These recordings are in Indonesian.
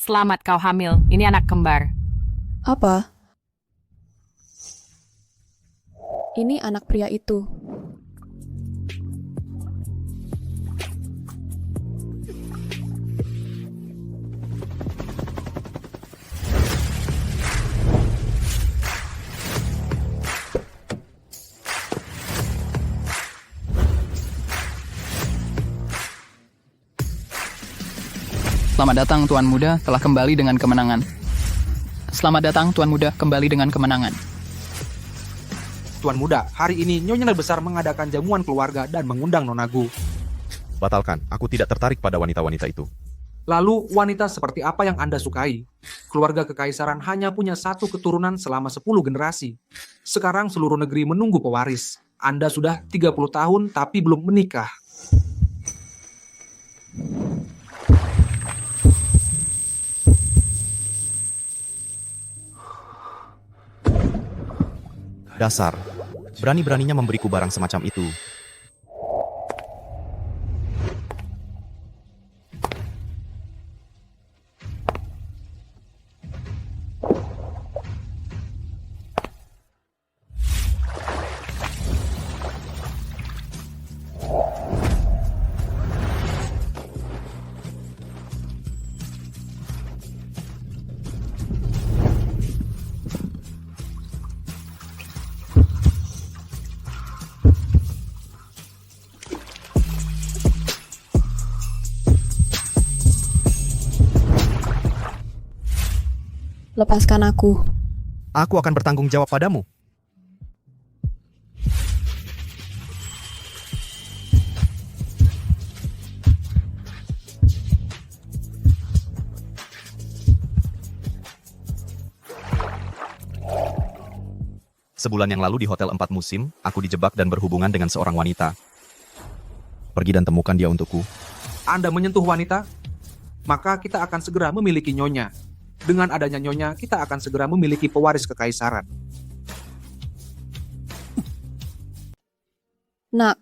Selamat kau hamil, ini anak kembar. Apa? Ini anak pria itu. Selamat datang Tuan Muda telah kembali dengan kemenangan. Selamat datang Tuan Muda kembali dengan kemenangan. Tuan Muda, hari ini Nyonya Nada Besar mengadakan jamuan keluarga dan mengundang Nonagu. Batalkan, aku tidak tertarik pada wanita-wanita itu. Lalu, wanita seperti apa yang Anda sukai? Keluarga kekaisaran hanya punya satu keturunan selama 10 generasi. Sekarang seluruh negeri menunggu pewaris. Anda sudah 30 tahun tapi belum menikah. Dasar, berani-beraninya memberiku barang semacam itu. Lepaskan aku. Aku akan bertanggung jawab padamu. Sebulan yang lalu di Hotel 4 Musim, aku dijebak dan berhubungan dengan seorang wanita. Pergi dan temukan dia untukku. Anda menyentuh wanita? Maka kita akan segera memiliki Nyonya. Dengan adanya Nyonya, kita akan segera memiliki pewaris kekaisaran. Nak,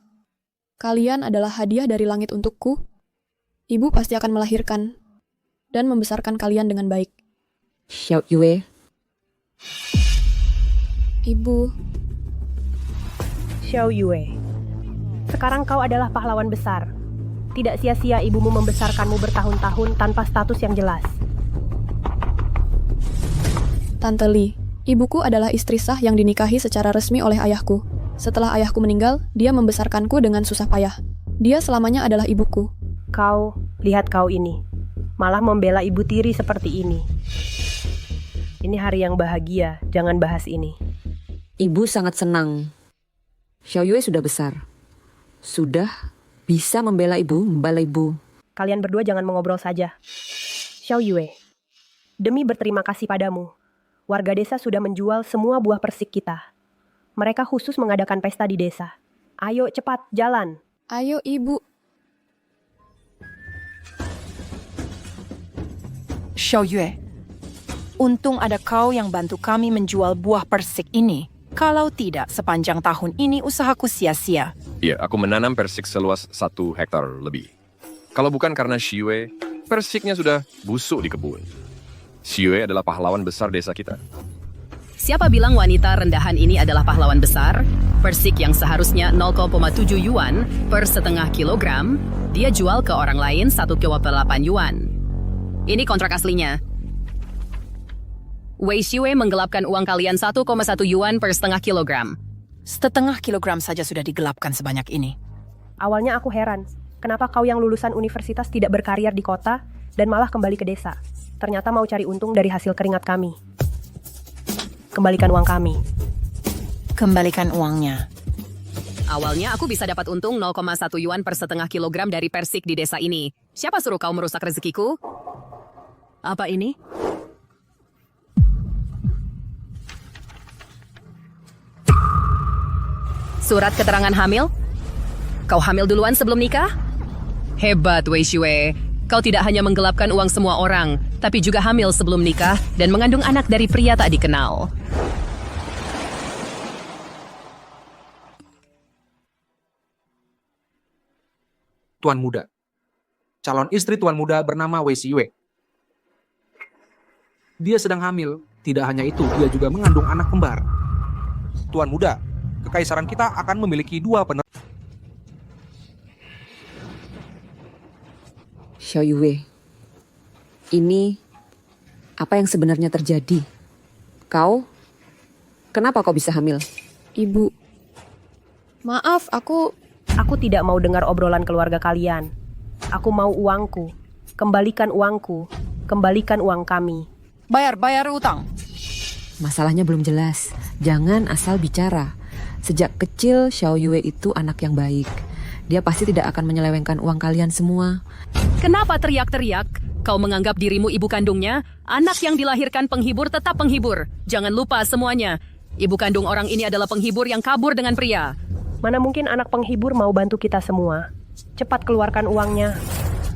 kalian adalah hadiah dari langit untukku. Ibu pasti akan melahirkan dan membesarkan kalian dengan baik. Xiao Yue, Ibu, Xiao Yue, sekarang kau adalah pahlawan besar. Tidak sia-sia ibumu membesarkanmu bertahun-tahun tanpa status yang jelas. Tante Li, ibuku adalah istri sah yang dinikahi secara resmi oleh ayahku. Setelah ayahku meninggal, dia membesarkanku dengan susah payah. Dia selamanya adalah ibuku. Lihat kau ini. Malah membela ibu tiri seperti ini. Ini hari yang bahagia, jangan bahas ini. ibu sangat senang. Xiao Yue sudah besar. Sudah bisa membela ibu. Kalian berdua jangan mengobrol saja. Xiao Yue, demi berterima kasih padamu, warga desa sudah menjual semua buah persik kita. Mereka khusus mengadakan pesta di desa. Ayo cepat, jalan. Ayo ibu. Xiao Yue, untung ada kau yang bantu kami menjual buah persik ini. Kalau tidak, sepanjang tahun ini usahaku sia-sia. Iya, aku menanam persik seluas 1 hektar lebih. Kalau bukan karena Xiue, persiknya sudah busuk di kebun. Xiue adalah pahlawan besar desa kita. Siapa bilang wanita rendahan ini adalah pahlawan besar? Persik yang seharusnya 0,7 yuan per setengah kilogram, dia jual ke orang lain 1,8 yuan. Ini kontrak aslinya. Wei Xiue menggelapkan uang kalian 1,1 yuan per setengah kilogram. Setengah kilogram saja sudah digelapkan sebanyak ini. Awalnya aku heran, kenapa kau yang lulusan universitas tidak berkarier di kota dan malah kembali ke desa. Ternyata mau cari untung dari hasil keringat kami. Kembalikan uang kami. Kembalikan uangnya. Awalnya aku bisa dapat untung 0,1 yuan per setengah kilogram dari persik di desa ini. Siapa suruh kau merusak rezekiku? Apa ini? Surat keterangan hamil? Kau hamil duluan sebelum nikah? Hebat, Wei Xiue. Kau tidak hanya menggelapkan uang semua orang, tapi juga hamil sebelum nikah dan mengandung anak dari pria tak dikenal. Tuan Muda. Calon istri Tuan Muda bernama Wei Xiue. Dia sedang hamil. Tidak hanya itu, dia juga mengandung anak kembar. Tuan Muda, kekaisaran kita akan memiliki 2 penerus. Xiao Yue, ini apa yang sebenarnya terjadi? Kenapa kau bisa hamil? Ibu. Maaf, aku tidak mau dengar obrolan keluarga kalian. Aku mau uangku. Kembalikan uangku. Kembalikan uang kami. Bayar utang. Masalahnya belum jelas. Jangan asal bicara. Sejak kecil, Xiao Yue itu anak yang baik. Dia pasti tidak akan menyelewengkan uang kalian semua. Kenapa teriak-teriak? Kau menganggap dirimu ibu kandungnya? Anak yang dilahirkan penghibur tetap penghibur. Jangan lupa semuanya. Ibu kandung orang ini adalah penghibur yang kabur dengan pria. Mana mungkin anak penghibur mau bantu kita semua. Cepat keluarkan uangnya.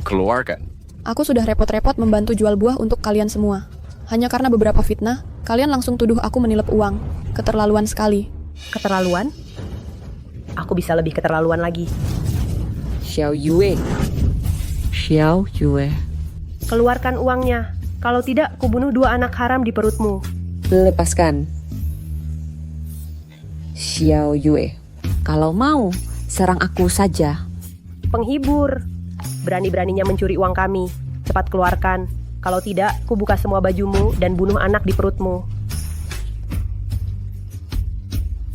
Keluarkan. Aku sudah repot-repot membantu jual buah untuk kalian semua. Hanya karena beberapa fitnah, kalian langsung tuduh aku menilep uang. Keterlaluan sekali. Keterlaluan? Aku bisa lebih keterlaluan lagi. Xiao Yue. Xiao Yue. Keluarkan uangnya. Kalau tidak, kubunuh 2 anak haram di perutmu. Lepaskan. Xiao Yue. Kalau mau, serang aku saja. Penghibur. Berani-beraninya mencuri uang kami. Cepat keluarkan. Kalau tidak, kubuka semua bajumu dan bunuh anak di perutmu.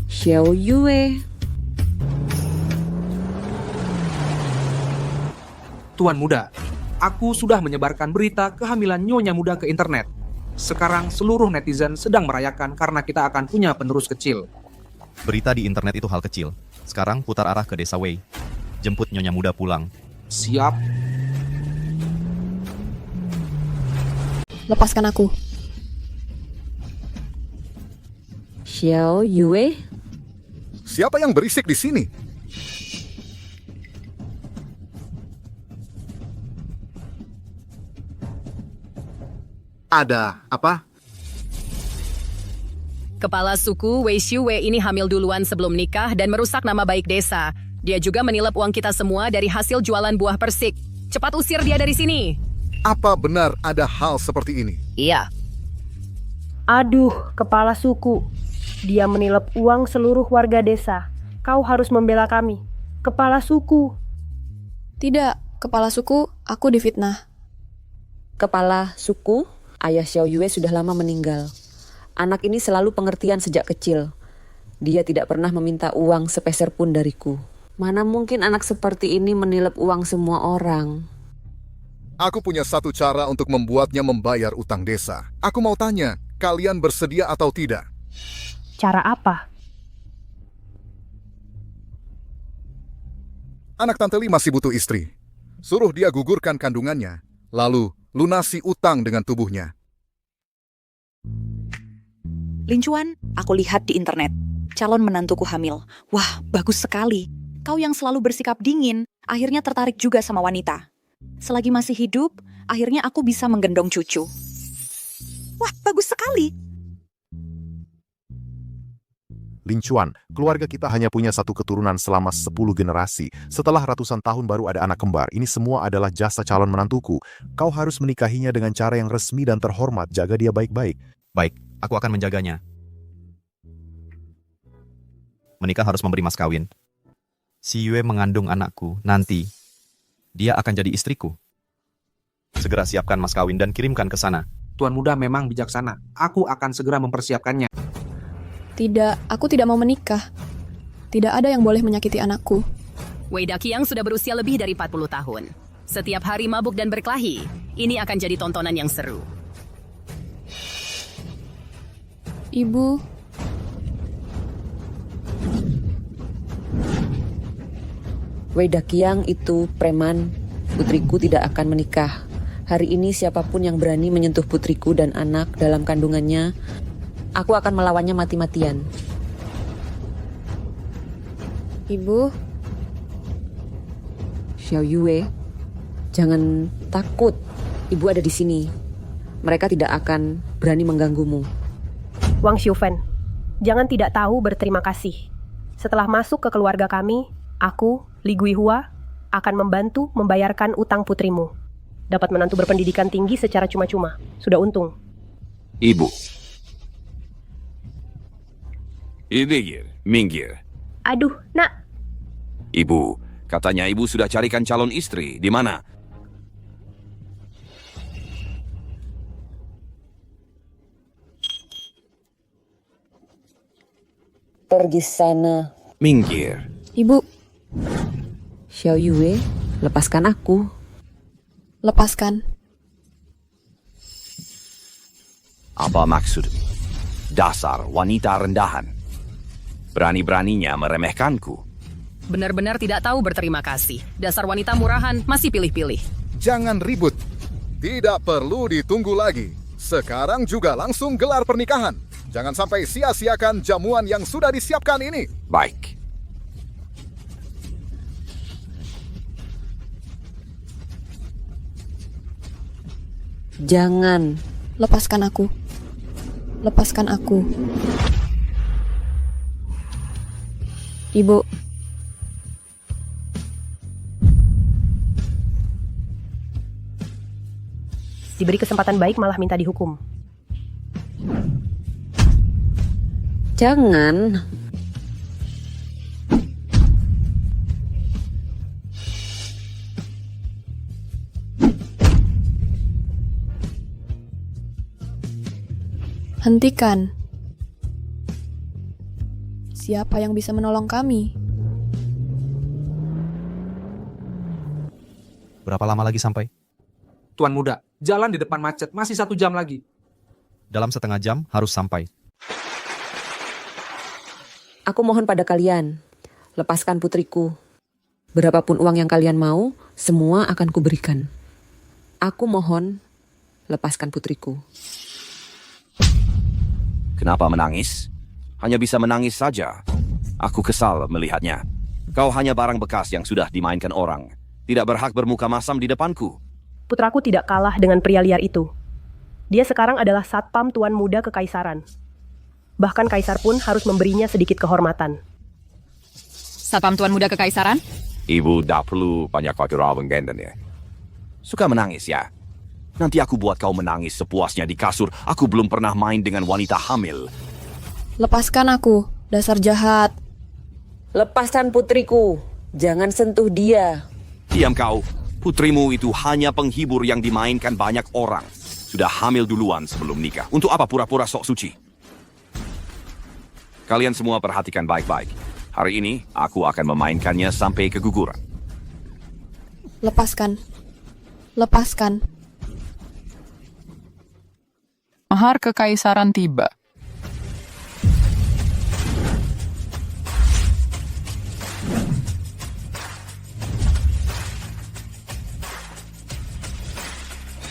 Xiao Yue. Tuan Muda, aku sudah menyebarkan berita kehamilan Nyonya Muda ke internet. Sekarang seluruh netizen sedang merayakan karena kita akan punya penerus kecil. Berita di internet itu hal kecil. Sekarang putar arah ke desa Wei. Jemput Nyonya Muda pulang. Siap. Lepaskan aku. Xiao Yue. Siapa yang berisik di sini? Ada apa? Kepala suku Wei Xiuwei ini hamil duluan sebelum nikah dan merusak nama baik desa. Dia juga menilep uang kita semua dari hasil jualan buah persik. Cepat usir dia dari sini. Apa benar ada hal seperti ini? Iya. Aduh, kepala suku. Dia menilep uang seluruh warga desa. Kau harus membela kami. Kepala suku. Tidak, kepala suku, aku difitnah. Kepala suku, ayah Xiao Yue sudah lama meninggal. Anak ini selalu pengertian sejak kecil. Dia tidak pernah meminta uang sepeser pun dariku. Mana mungkin anak seperti ini menilep uang semua orang. Aku punya satu cara untuk membuatnya membayar utang desa. Aku mau tanya, kalian bersedia atau tidak? Cara apa? Anak Tante Li masih butuh istri. Suruh dia gugurkan kandungannya, lalu lunasi utang dengan tubuhnya. Lincuan, aku lihat di internet. Calon menantuku hamil. Wah, bagus sekali. Kau yang selalu bersikap dingin, akhirnya tertarik juga sama wanita. Selagi masih hidup, akhirnya aku bisa menggendong cucu. Wah, bagus sekali. Lincuan, keluarga kita hanya punya satu keturunan selama 10 generasi. Setelah ratusan tahun baru ada anak kembar. Ini semua adalah jasa calon menantuku. Kau harus menikahinya dengan cara yang resmi dan terhormat. Jaga dia baik-baik. Baik, aku akan menjaganya. Menikah harus memberi mas kawin. Si Yue mengandung anakku, nanti dia akan jadi istriku. Segera siapkan mas kawin dan kirimkan ke sana. Tuan Muda memang bijaksana. Aku akan segera mempersiapkannya. Tidak, aku tidak mau menikah. Tidak ada yang boleh menyakiti anakku. Wei Daqiang sudah berusia lebih dari 40 tahun. Setiap hari mabuk dan berkelahi. Ini akan jadi tontonan yang seru. Ibu, Wei Daqiang itu preman. Putriku tidak akan menikah. Hari ini siapapun yang berani menyentuh putriku dan anak dalam kandungannya, aku akan melawannya mati-matian. Ibu, Xiao Yue, jangan takut. Ibu ada di sini. Mereka tidak akan berani mengganggumu. Wang Xiufen, jangan tidak tahu berterima kasih. Setelah masuk ke keluarga kami, aku, Li Guihua, akan membantu membayarkan utang putrimu. Dapat menantu berpendidikan tinggi secara cuma-cuma. Sudah untung. Ibu. Minggir. Aduh, nak. Ibu, katanya ibu sudah carikan calon istri. Di mana? Pergi sana. Minggir. Ibu, Xiao Yue, lepaskan aku. lepaskan. Apa maksud? Dasar wanita rendahan. Berani-beraninya meremehkanku. Benar-benar tidak tahu berterima kasih. Dasar wanita murahan masih pilih-pilih. Jangan ribut. Tidak perlu ditunggu lagi. Sekarang juga langsung gelar pernikahan. Jangan sampai sia-siakan jamuan yang sudah disiapkan ini. Baik. Jangan. Lepaskan aku. Lepaskan aku. Ibu, Diberi kesempatan baik malah minta dihukum. Jangan. hentikan. Siapa yang bisa menolong kami? Berapa lama lagi sampai? Tuan Muda, jalan di depan macet, masih 1 jam lagi. Dalam setengah jam harus sampai. Aku mohon pada kalian, lepaskan putriku. Berapapun uang yang kalian mau, semua akan kuberikan. Aku mohon, lepaskan putriku. Kenapa menangis? Hanya bisa menangis saja. Aku kesal melihatnya. Kau hanya barang bekas yang sudah dimainkan orang. Tidak berhak bermuka masam di depanku. Putraku tidak kalah dengan pria liar itu. Dia sekarang adalah satpam Tuan Muda Kekaisaran. Bahkan kaisar pun harus memberinya sedikit kehormatan. Satpam Tuan Muda Kekaisaran? Ibu tak perlu banyak waktu rawang genden ya. Suka menangis ya? Nanti aku buat kau menangis sepuasnya di kasur. Aku belum pernah main dengan wanita hamil. Lepaskan aku, dasar jahat. Lepaskan putriku, jangan sentuh dia. Diam kau. Putrimu itu hanya penghibur yang dimainkan banyak orang. Sudah hamil duluan sebelum nikah. Untuk apa pura-pura sok suci? Kalian semua perhatikan baik-baik. Hari ini aku akan memainkannya sampai keguguran. Lepaskan. Lepaskan. Mahar kekaisaran tiba.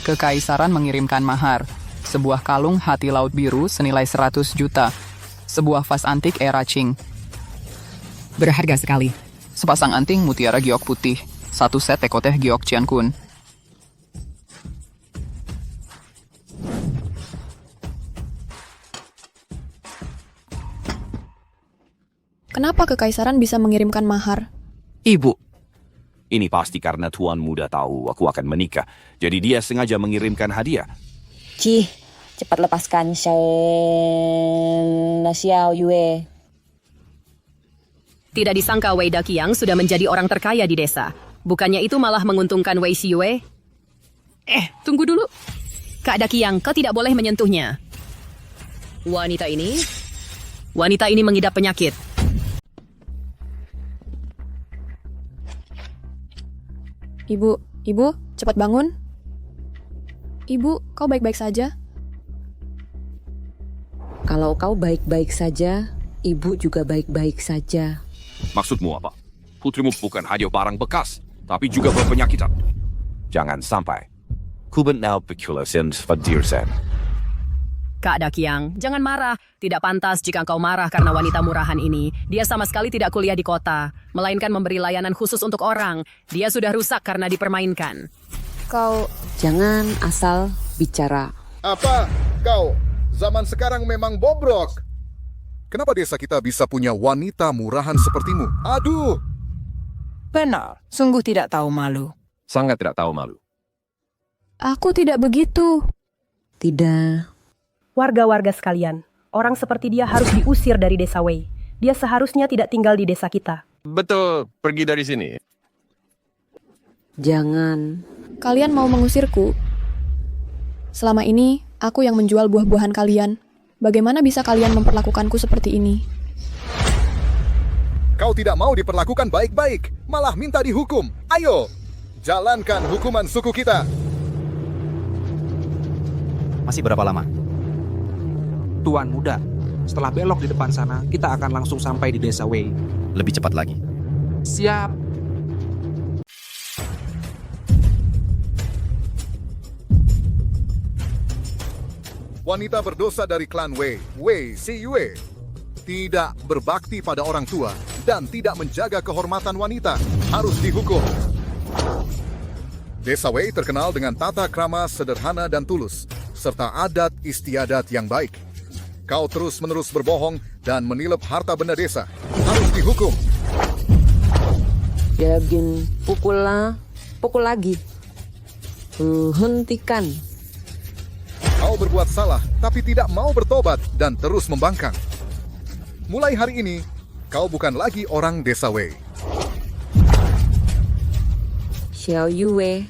Kekaisaran mengirimkan mahar, sebuah kalung hati laut biru senilai 100 juta, sebuah vas antik era Qing, Berharga sekali. sepasang anting mutiara giok putih, 1 set tekoteh giok Cian Kun. Kenapa kekaisaran bisa mengirimkan mahar? Ibu. Ini pasti karena Tuan Muda tahu aku akan menikah. Jadi dia sengaja mengirimkan hadiah. Cih, cepat lepaskan Xiao Yue. Tidak disangka Wei Daqiang sudah menjadi orang terkaya di desa. Bukannya itu malah menguntungkan Wei Xiyue? Tunggu dulu. Kak Daqiang, kau tidak boleh menyentuhnya. Wanita ini mengidap penyakit. Ibu, cepat bangun. Ibu, kau baik-baik saja? Kalau kau baik-baik saja, ibu juga baik-baik saja. Maksudmu apa? Putrimu bukan hanya barang bekas, tapi juga berpenyakitan. Jangan sampai. Kuben now peculations fadirsen. Kak Daqiang, jangan marah. Tidak pantas jika kau marah karena wanita murahan ini. Dia sama sekali tidak kuliah di kota, melainkan memberi layanan khusus untuk orang. Dia sudah rusak karena dipermainkan. Kau... Jangan asal bicara. Apa? Kau? Zaman sekarang memang bobrok. Kenapa desa kita bisa punya wanita murahan sepertimu? Aduh! Benar, sungguh tidak tahu malu. Sangat tidak tahu malu. Aku tidak begitu. Tidak. Warga-warga sekalian, orang seperti dia harus diusir dari desa Wei. Dia seharusnya tidak tinggal di desa kita. Betul, pergi dari sini. Jangan. Kalian mau mengusirku? Selama ini, aku yang menjual buah-buahan kalian. Bagaimana bisa kalian memperlakukanku seperti ini? Kau tidak mau diperlakukan baik-baik, malah minta dihukum. Ayo, jalankan hukuman suku kita. Masih berapa lama? Tuan muda, setelah belok di depan sana, kita akan langsung sampai di desa Wei. Lebih cepat lagi. Siap. Wanita berdosa dari klan Wei, Wei Siyue, tidak berbakti pada orang tua dan tidak menjaga kehormatan wanita, harus dihukum. Desa Wei terkenal dengan tata krama sederhana dan tulus, serta adat istiadat yang baik. Kau terus-menerus berbohong dan menilep harta benda desa, harus dihukum. Jagin, pukul lagi. Hentikan. Kau berbuat salah, tapi tidak mau bertobat dan terus membangkang. Mulai hari ini, kau bukan lagi orang desa Wei. Xiao Yue.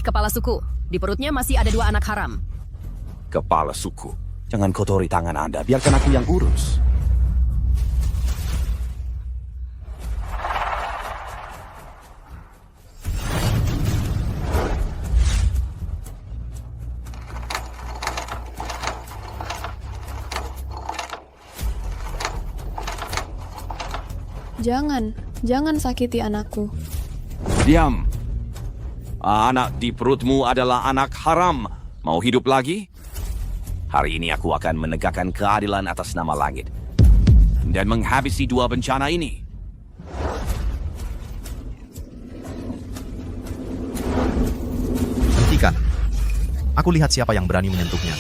Kepala suku, di perutnya masih ada 2 anak haram. Kepala suku, jangan kotori tangan Anda, biarkan aku yang urus. Jangan sakiti anakku. Diam. Anak di perutmu adalah anak haram. Mau hidup lagi? Hari ini aku akan menegakkan keadilan atas nama langit dan menghabisi 2 bencana ini. Hentikan. Aku lihat siapa yang berani menyentuhnya.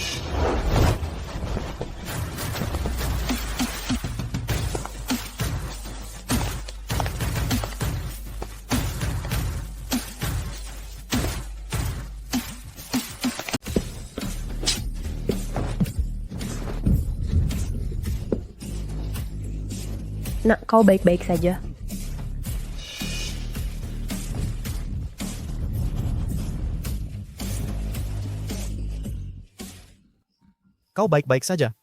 Nak, kau baik-baik saja. Kau baik-baik saja.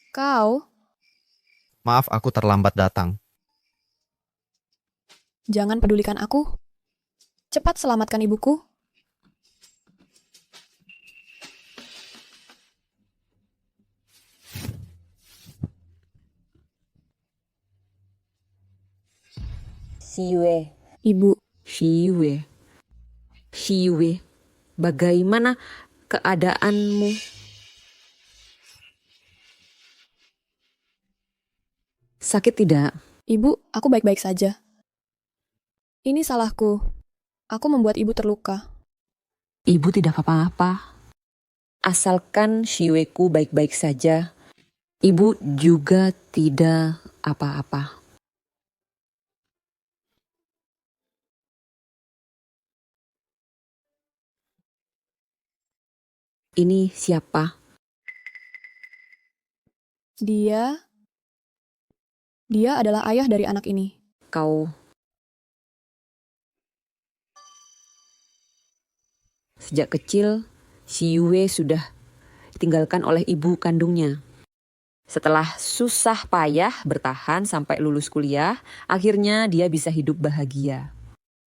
Kau? Maaf, aku terlambat datang. Jangan pedulikan aku. Cepat selamatkan ibuku. Siyue. Ibu. Siyue. Siyue. Bagaimana keadaanmu? Sakit tidak? Ibu, aku baik-baik saja. Ini salahku. Aku membuat ibu terluka. Ibu tidak apa-apa. Asalkan Siyueku baik-baik saja, ibu juga tidak apa-apa. Ini siapa? Dia adalah ayah dari anak ini. Kau sejak kecil, Siyue sudah ditinggalkan oleh ibu kandungnya. Setelah susah payah bertahan sampai lulus kuliah, akhirnya dia bisa hidup bahagia.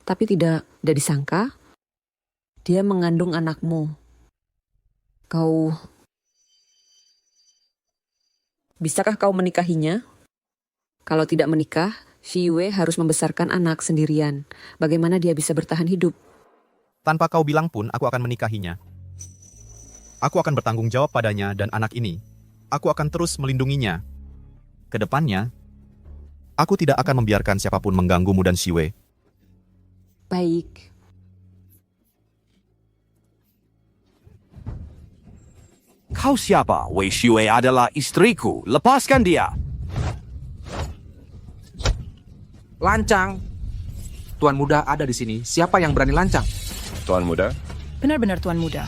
Tapi tidak disangka, dia mengandung anakmu. Bisakah kau menikahinya? Kalau tidak menikah, Siyue harus membesarkan anak sendirian. Bagaimana dia bisa bertahan hidup? Tanpa kau bilang pun, aku akan menikahinya. Aku akan bertanggung jawab padanya dan anak ini. Aku akan terus melindunginya. Kedepannya, aku tidak akan membiarkan siapapun mengganggumu dan Siyue. Baik. Kau siapa? Wei Siyue adalah istriku. Lepaskan dia. Lancang. Tuan Muda ada di sini. Siapa yang berani lancang? Tuan Muda, Benar-benar Tuan Muda.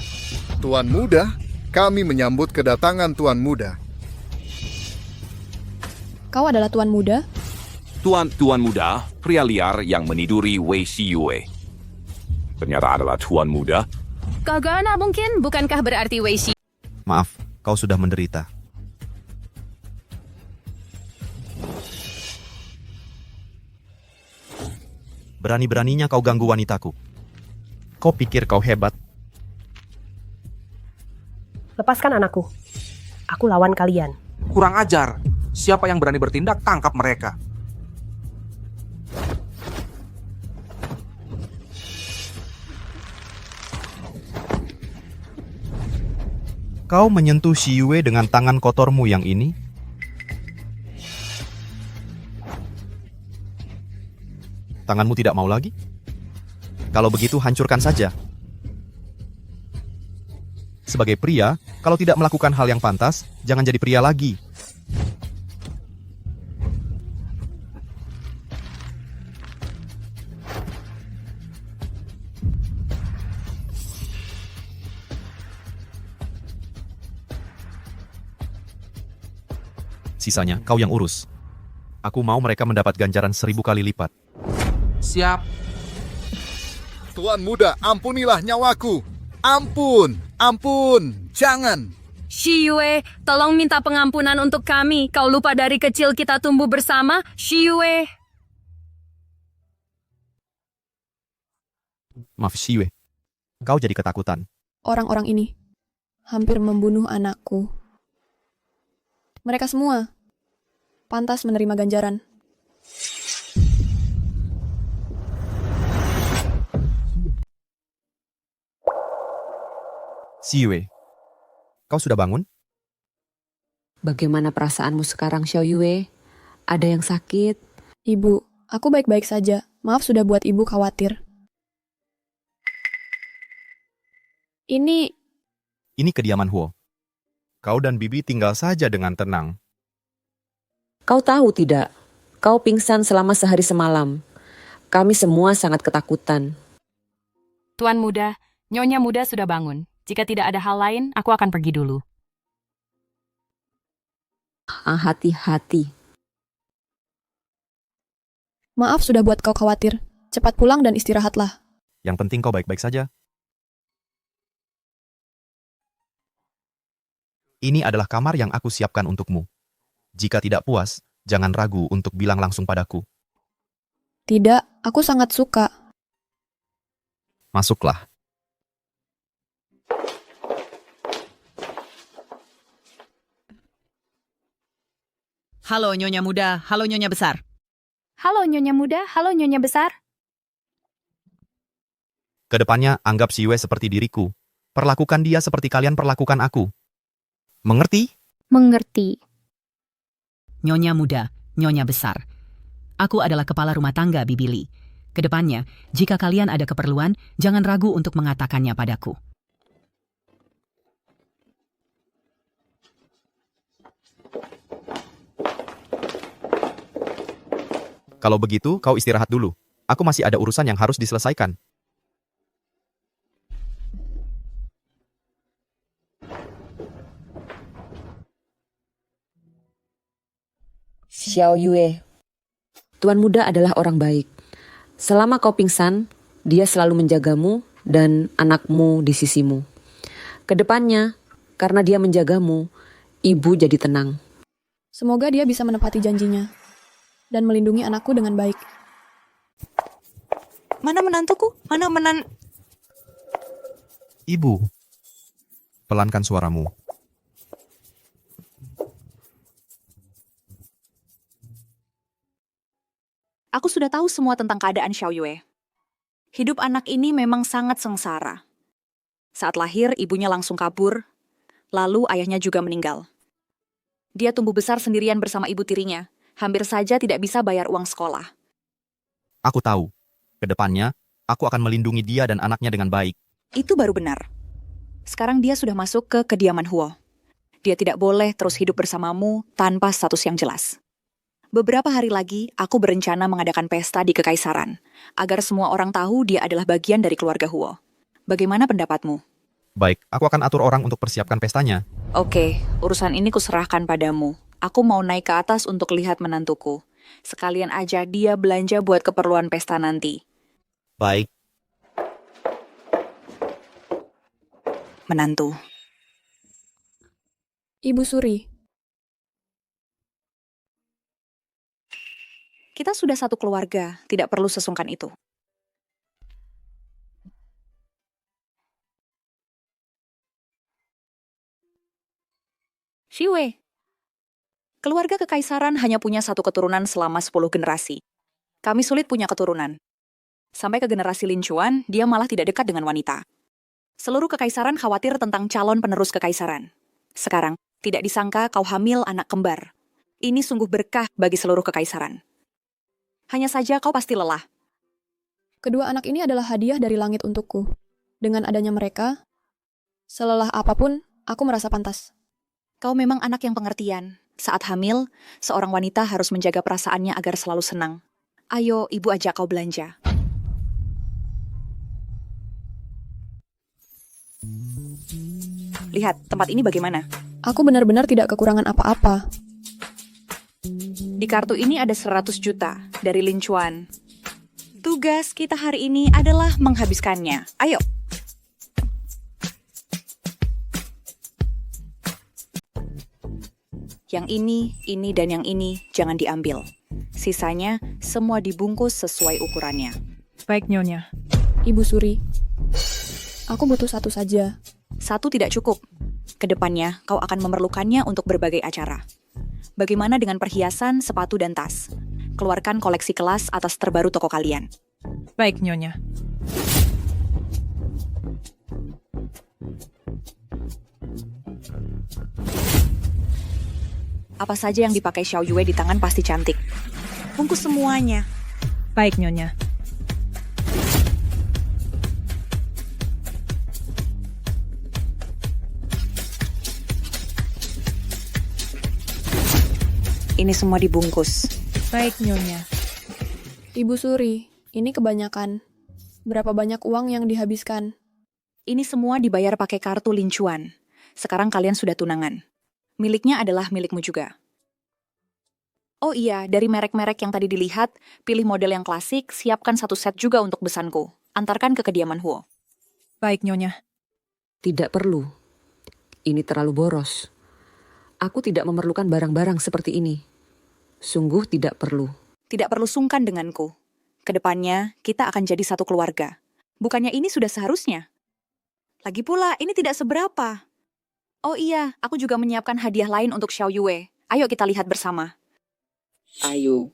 Tuan Muda, kami menyambut kedatangan Tuan Muda. Kau adalah Tuan Muda? Tuan Muda, pria liar yang meniduri Wei Xiyue. Ternyata adalah Tuan Muda. Kagak mungkin, bukankah berarti Wei Xi? Maaf, kau sudah menderita. Berani-beraninya kau ganggu wanitaku. Kau pikir kau hebat? Lepaskan anakku. Aku lawan kalian. Kurang ajar. Siapa yang berani bertindak, tangkap mereka. Kau menyentuh Xiyue dengan tangan kotormu yang ini? Tanganmu tidak mau lagi? Kalau begitu hancurkan saja. Sebagai pria, kalau tidak melakukan hal yang pantas, jangan jadi pria lagi. Sisanya, kau yang urus. Aku mau mereka mendapat ganjaran 1000 kali lipat. Siap. Tuan Muda, ampunilah nyawaku. Ampun, ampun, jangan. Xiyue, tolong minta pengampunan untuk kami. Kau lupa dari kecil kita tumbuh bersama, Xiyue. Maaf, Xiyue. Kau jadi ketakutan. Orang-orang ini hampir membunuh anakku. Mereka semua pantas menerima ganjaran. Xiyue, kau sudah bangun? Bagaimana perasaanmu sekarang, Xiao Yue? Ada yang sakit? Ibu, aku baik-baik saja. Maaf sudah buat ibu khawatir. Ini kediaman Huo. Kau dan Bibi tinggal saja dengan tenang. Kau tahu tidak? Kau pingsan selama sehari semalam. Kami semua sangat ketakutan. Tuan Muda, Nyonya Muda sudah bangun. Jika tidak ada hal lain, aku akan pergi dulu. Hati-hati. Maaf sudah buat kau khawatir. Cepat pulang dan istirahatlah. Yang penting kau baik-baik saja. Ini adalah kamar yang aku siapkan untukmu. Jika tidak puas, jangan ragu untuk bilang langsung padaku. Tidak, aku sangat suka. Masuklah. Halo Nyonya Muda, halo Nyonya Besar. Halo Nyonya Muda, halo Nyonya Besar. Kedepannya, anggap Xiyue seperti diriku. Perlakukan dia seperti kalian perlakukan aku. Mengerti? Mengerti. Nyonya Muda, Nyonya Besar. Aku adalah kepala rumah tangga Bibili. Kedepannya, jika kalian ada keperluan, jangan ragu untuk mengatakannya padaku. Kalau begitu, kau istirahat dulu. Aku masih ada urusan yang harus diselesaikan. Xiao Yue, Tuan Muda adalah orang baik. Selama kau pingsan, dia selalu menjagamu dan anakmu di sisimu. Kedepannya, karena dia menjagamu, ibu jadi tenang. Semoga dia bisa menepati janjinya dan melindungi anakku dengan baik. Mana menantuku? Ibu, pelankan suaramu. Aku sudah tahu semua tentang keadaan Xiao Yue. Hidup anak ini memang sangat sengsara. Saat lahir, ibunya langsung kabur, lalu ayahnya juga meninggal. Dia tumbuh besar sendirian bersama ibu tirinya, hampir saja tidak bisa bayar uang sekolah. Aku tahu. Kedepannya, aku akan melindungi dia dan anaknya dengan baik. Itu baru benar. Sekarang dia sudah masuk ke kediaman Huo. Dia tidak boleh terus hidup bersamamu tanpa status yang jelas. Beberapa hari lagi, aku berencana mengadakan pesta di Kekaisaran, agar semua orang tahu dia adalah bagian dari keluarga Huo. Bagaimana pendapatmu? Baik, aku akan atur orang untuk persiapkan pestanya. Oke, urusan ini kuserahkan padamu. Aku mau naik ke atas untuk lihat menantuku. Sekalian aja dia belanja buat keperluan pesta nanti. Baik. Menantu. Ibu Suri, Kita sudah satu keluarga, tidak perlu sesungkan itu. Shiwei. Keluarga kekaisaran hanya punya satu keturunan selama 10 generasi. Kami sulit punya keturunan. Sampai ke generasi Lin Chuan, dia malah tidak dekat dengan wanita. Seluruh kekaisaran khawatir tentang calon penerus kekaisaran. Sekarang, tidak disangka kau hamil anak kembar. Ini sungguh berkah bagi seluruh kekaisaran. Hanya saja kau pasti lelah. kedua anak ini adalah hadiah dari langit untukku. Dengan adanya mereka, selelah apapun, aku merasa pantas. Kau memang anak yang pengertian. Saat hamil, seorang wanita harus menjaga perasaannya agar selalu senang. Ayo, ibu ajak kau belanja. Lihat, tempat ini bagaimana? Aku benar-benar tidak kekurangan apa-apa. Di kartu ini ada 100 juta dari Lin Chuan. Tugas kita hari ini adalah menghabiskannya. Ayo. Yang ini, dan yang ini jangan diambil. Sisanya semua dibungkus sesuai ukurannya. Baik, Nyonya. Ibu Suri, aku butuh satu saja. Satu tidak cukup. Kedepannya, kau akan memerlukannya untuk berbagai acara. Bagaimana dengan perhiasan, sepatu, dan tas? Keluarkan koleksi kelas atas terbaru toko kalian. Baik, Nyonya. Apa saja yang dipakai Xiao Yue di tangan pasti cantik. Bungkus semuanya. Baik, Nyonya. Ini semua dibungkus. Baik, Nyonya. Ibu Suri, ini kebanyakan. Berapa banyak uang yang dihabiskan? Ini semua dibayar pakai kartu Lin Chuan. Sekarang kalian sudah tunangan. Miliknya adalah milikmu juga. Oh iya, dari merek-merek yang tadi dilihat, pilih model yang klasik, siapkan satu set juga untuk besanku. Antarkan ke kediaman Huo. Baik, Nyonya. Tidak perlu. Ini terlalu boros. Aku tidak memerlukan barang-barang seperti ini. Sungguh tidak perlu. Tidak perlu sungkan denganku. Kedepannya, kita akan jadi satu keluarga. Bukannya ini sudah seharusnya? Lagi pula, ini tidak seberapa. Oh iya, aku juga menyiapkan hadiah lain untuk Xiao Yue. Ayo kita lihat bersama. Ayo.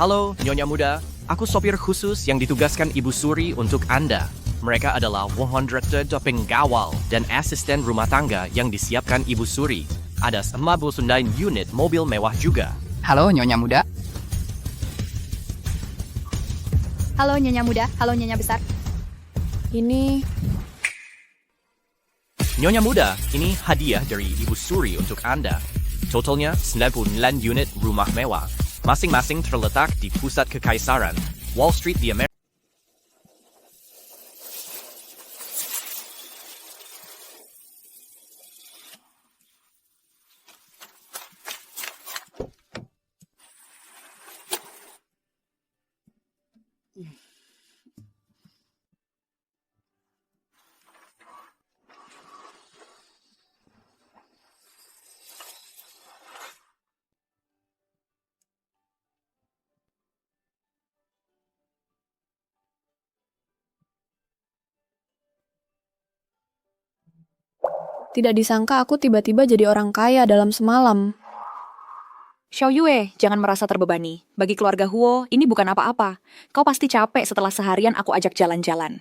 Halo, Nyonya Muda. Aku sopir khusus yang ditugaskan Ibu Suri untuk Anda. Mereka adalah 100 penggawal dan asisten rumah tangga yang disiapkan Ibu Suri. Ada 59 unit mobil mewah juga. Halo, Nyonya Muda. Halo Nyonya Muda, halo Nyonya Besar. Ini... Nyonya Muda, ini hadiah dari Ibu Suri untuk Anda. Totalnya 99 unit rumah mewah. Masing-masing terletak di pusat kekaisaran, Wall Street di Amerika. Tidak disangka aku tiba-tiba jadi orang kaya dalam semalam. Xiao Yue, jangan merasa terbebani. Bagi keluarga Huo, ini bukan apa-apa. Kau pasti capek setelah seharian aku ajak jalan-jalan.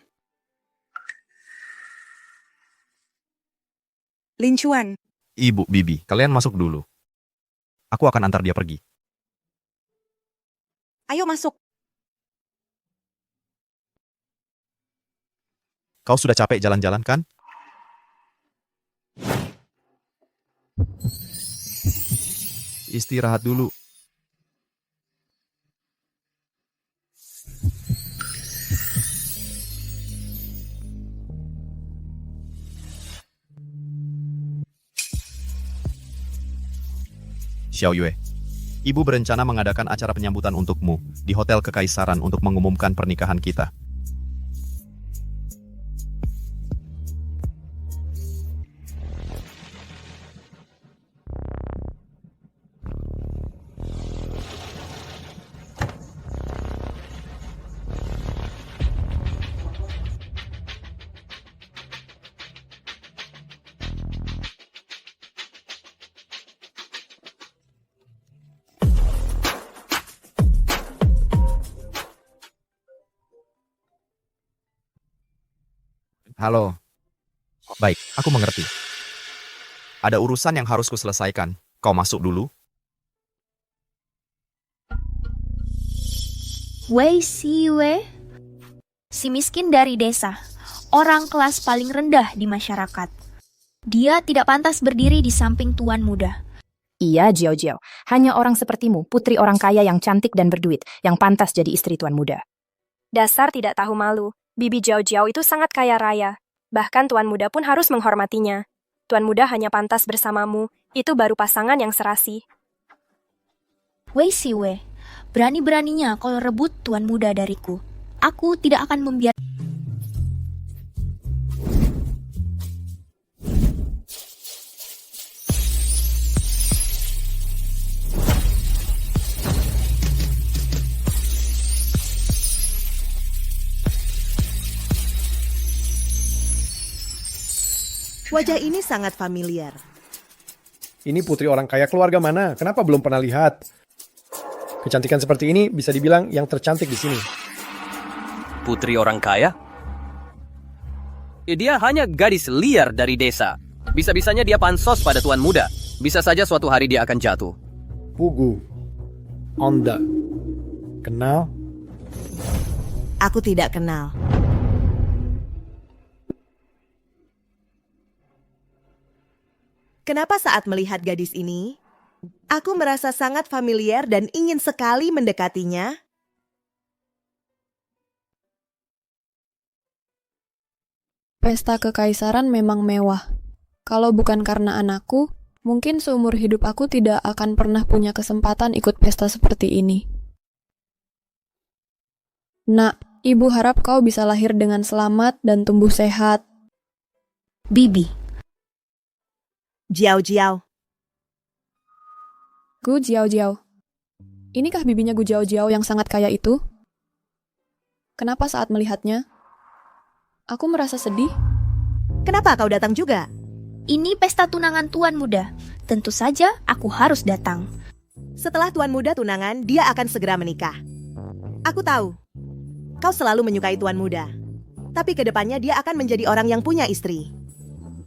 Lin Chuan. Ibu Bibi, kalian masuk dulu. Aku akan antar dia pergi. Ayo masuk. Kau sudah capek jalan-jalan kan? Istirahat dulu. Xiao Yue, ibu berencana mengadakan acara penyambutan untukmu di Hotel Kekaisaran untuk mengumumkan pernikahan kita. Halo. Baik, aku mengerti. Ada urusan yang harus kuselesaikan. Kau masuk dulu. Wei Siwe, si miskin dari desa, orang kelas paling rendah di masyarakat. Dia tidak pantas berdiri di samping tuan muda. Iya, Jiao Jiao. Hanya orang sepertimu, putri orang kaya yang cantik dan berduit, yang pantas jadi istri tuan muda. Dasar tidak tahu malu. Bibi Jiao Jiao itu sangat kaya raya. Bahkan tuan muda pun harus menghormatinya. Tuan muda hanya pantas bersamamu. Itu baru pasangan yang serasi. Wei Siwe, berani-beraninya kau rebut tuan muda dariku. Aku tidak akan membiarkan. Wajah ini sangat familiar. Ini putri orang kaya keluarga mana? Kenapa belum pernah lihat? Kecantikan seperti ini bisa dibilang yang tercantik di sini. Putri orang kaya? Dia hanya gadis liar dari desa. Bisa-bisanya dia pansos pada tuan muda. Bisa saja suatu hari dia akan jatuh. Pugu. Onda. Kenal? Aku tidak kenal. Kenapa saat melihat gadis ini, aku merasa sangat familiar dan ingin sekali mendekatinya? Pesta kekaisaran memang mewah. Kalau bukan karena anakku, mungkin seumur hidup aku tidak akan pernah punya kesempatan ikut pesta seperti ini. Nak, ibu harap kau bisa lahir dengan selamat dan tumbuh sehat. Bibi. Jiao Jiao. Gu Jiao Jiao. Inikah bibinya Gu Jiao Jiao yang sangat kaya itu? Kenapa saat melihatnya, aku merasa sedih? Kenapa kau datang juga? Ini pesta tunangan tuan muda. Tentu saja aku harus datang. Setelah tuan muda tunangan, dia akan segera menikah. Aku tahu, kau selalu menyukai tuan muda. Tapi kedepannya dia akan menjadi orang yang punya istri.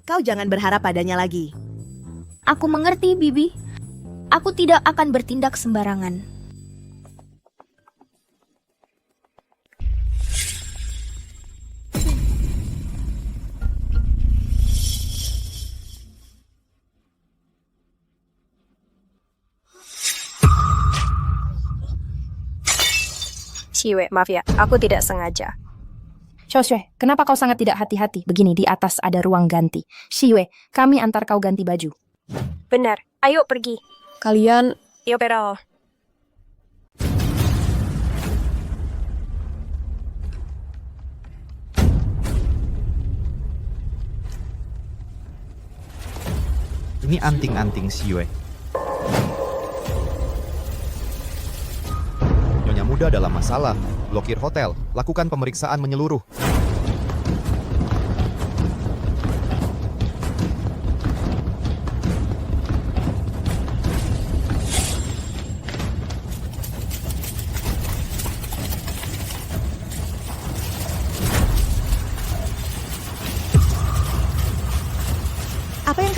Kau jangan berharap padanya lagi. Aku mengerti, Bibi. Aku tidak akan bertindak sembarangan. Siwe, maaf ya, aku tidak sengaja. Xiaoxue, kenapa kau sangat tidak hati-hati? Begini, di atas ada ruang ganti. Xiwe, kami antar kau ganti baju. Benar, ayo pergi. Kalian... Yo, pero... Ini anting-anting Xiyue. Nyonya muda dalam masalah. Blokir hotel. Lakukan pemeriksaan menyeluruh.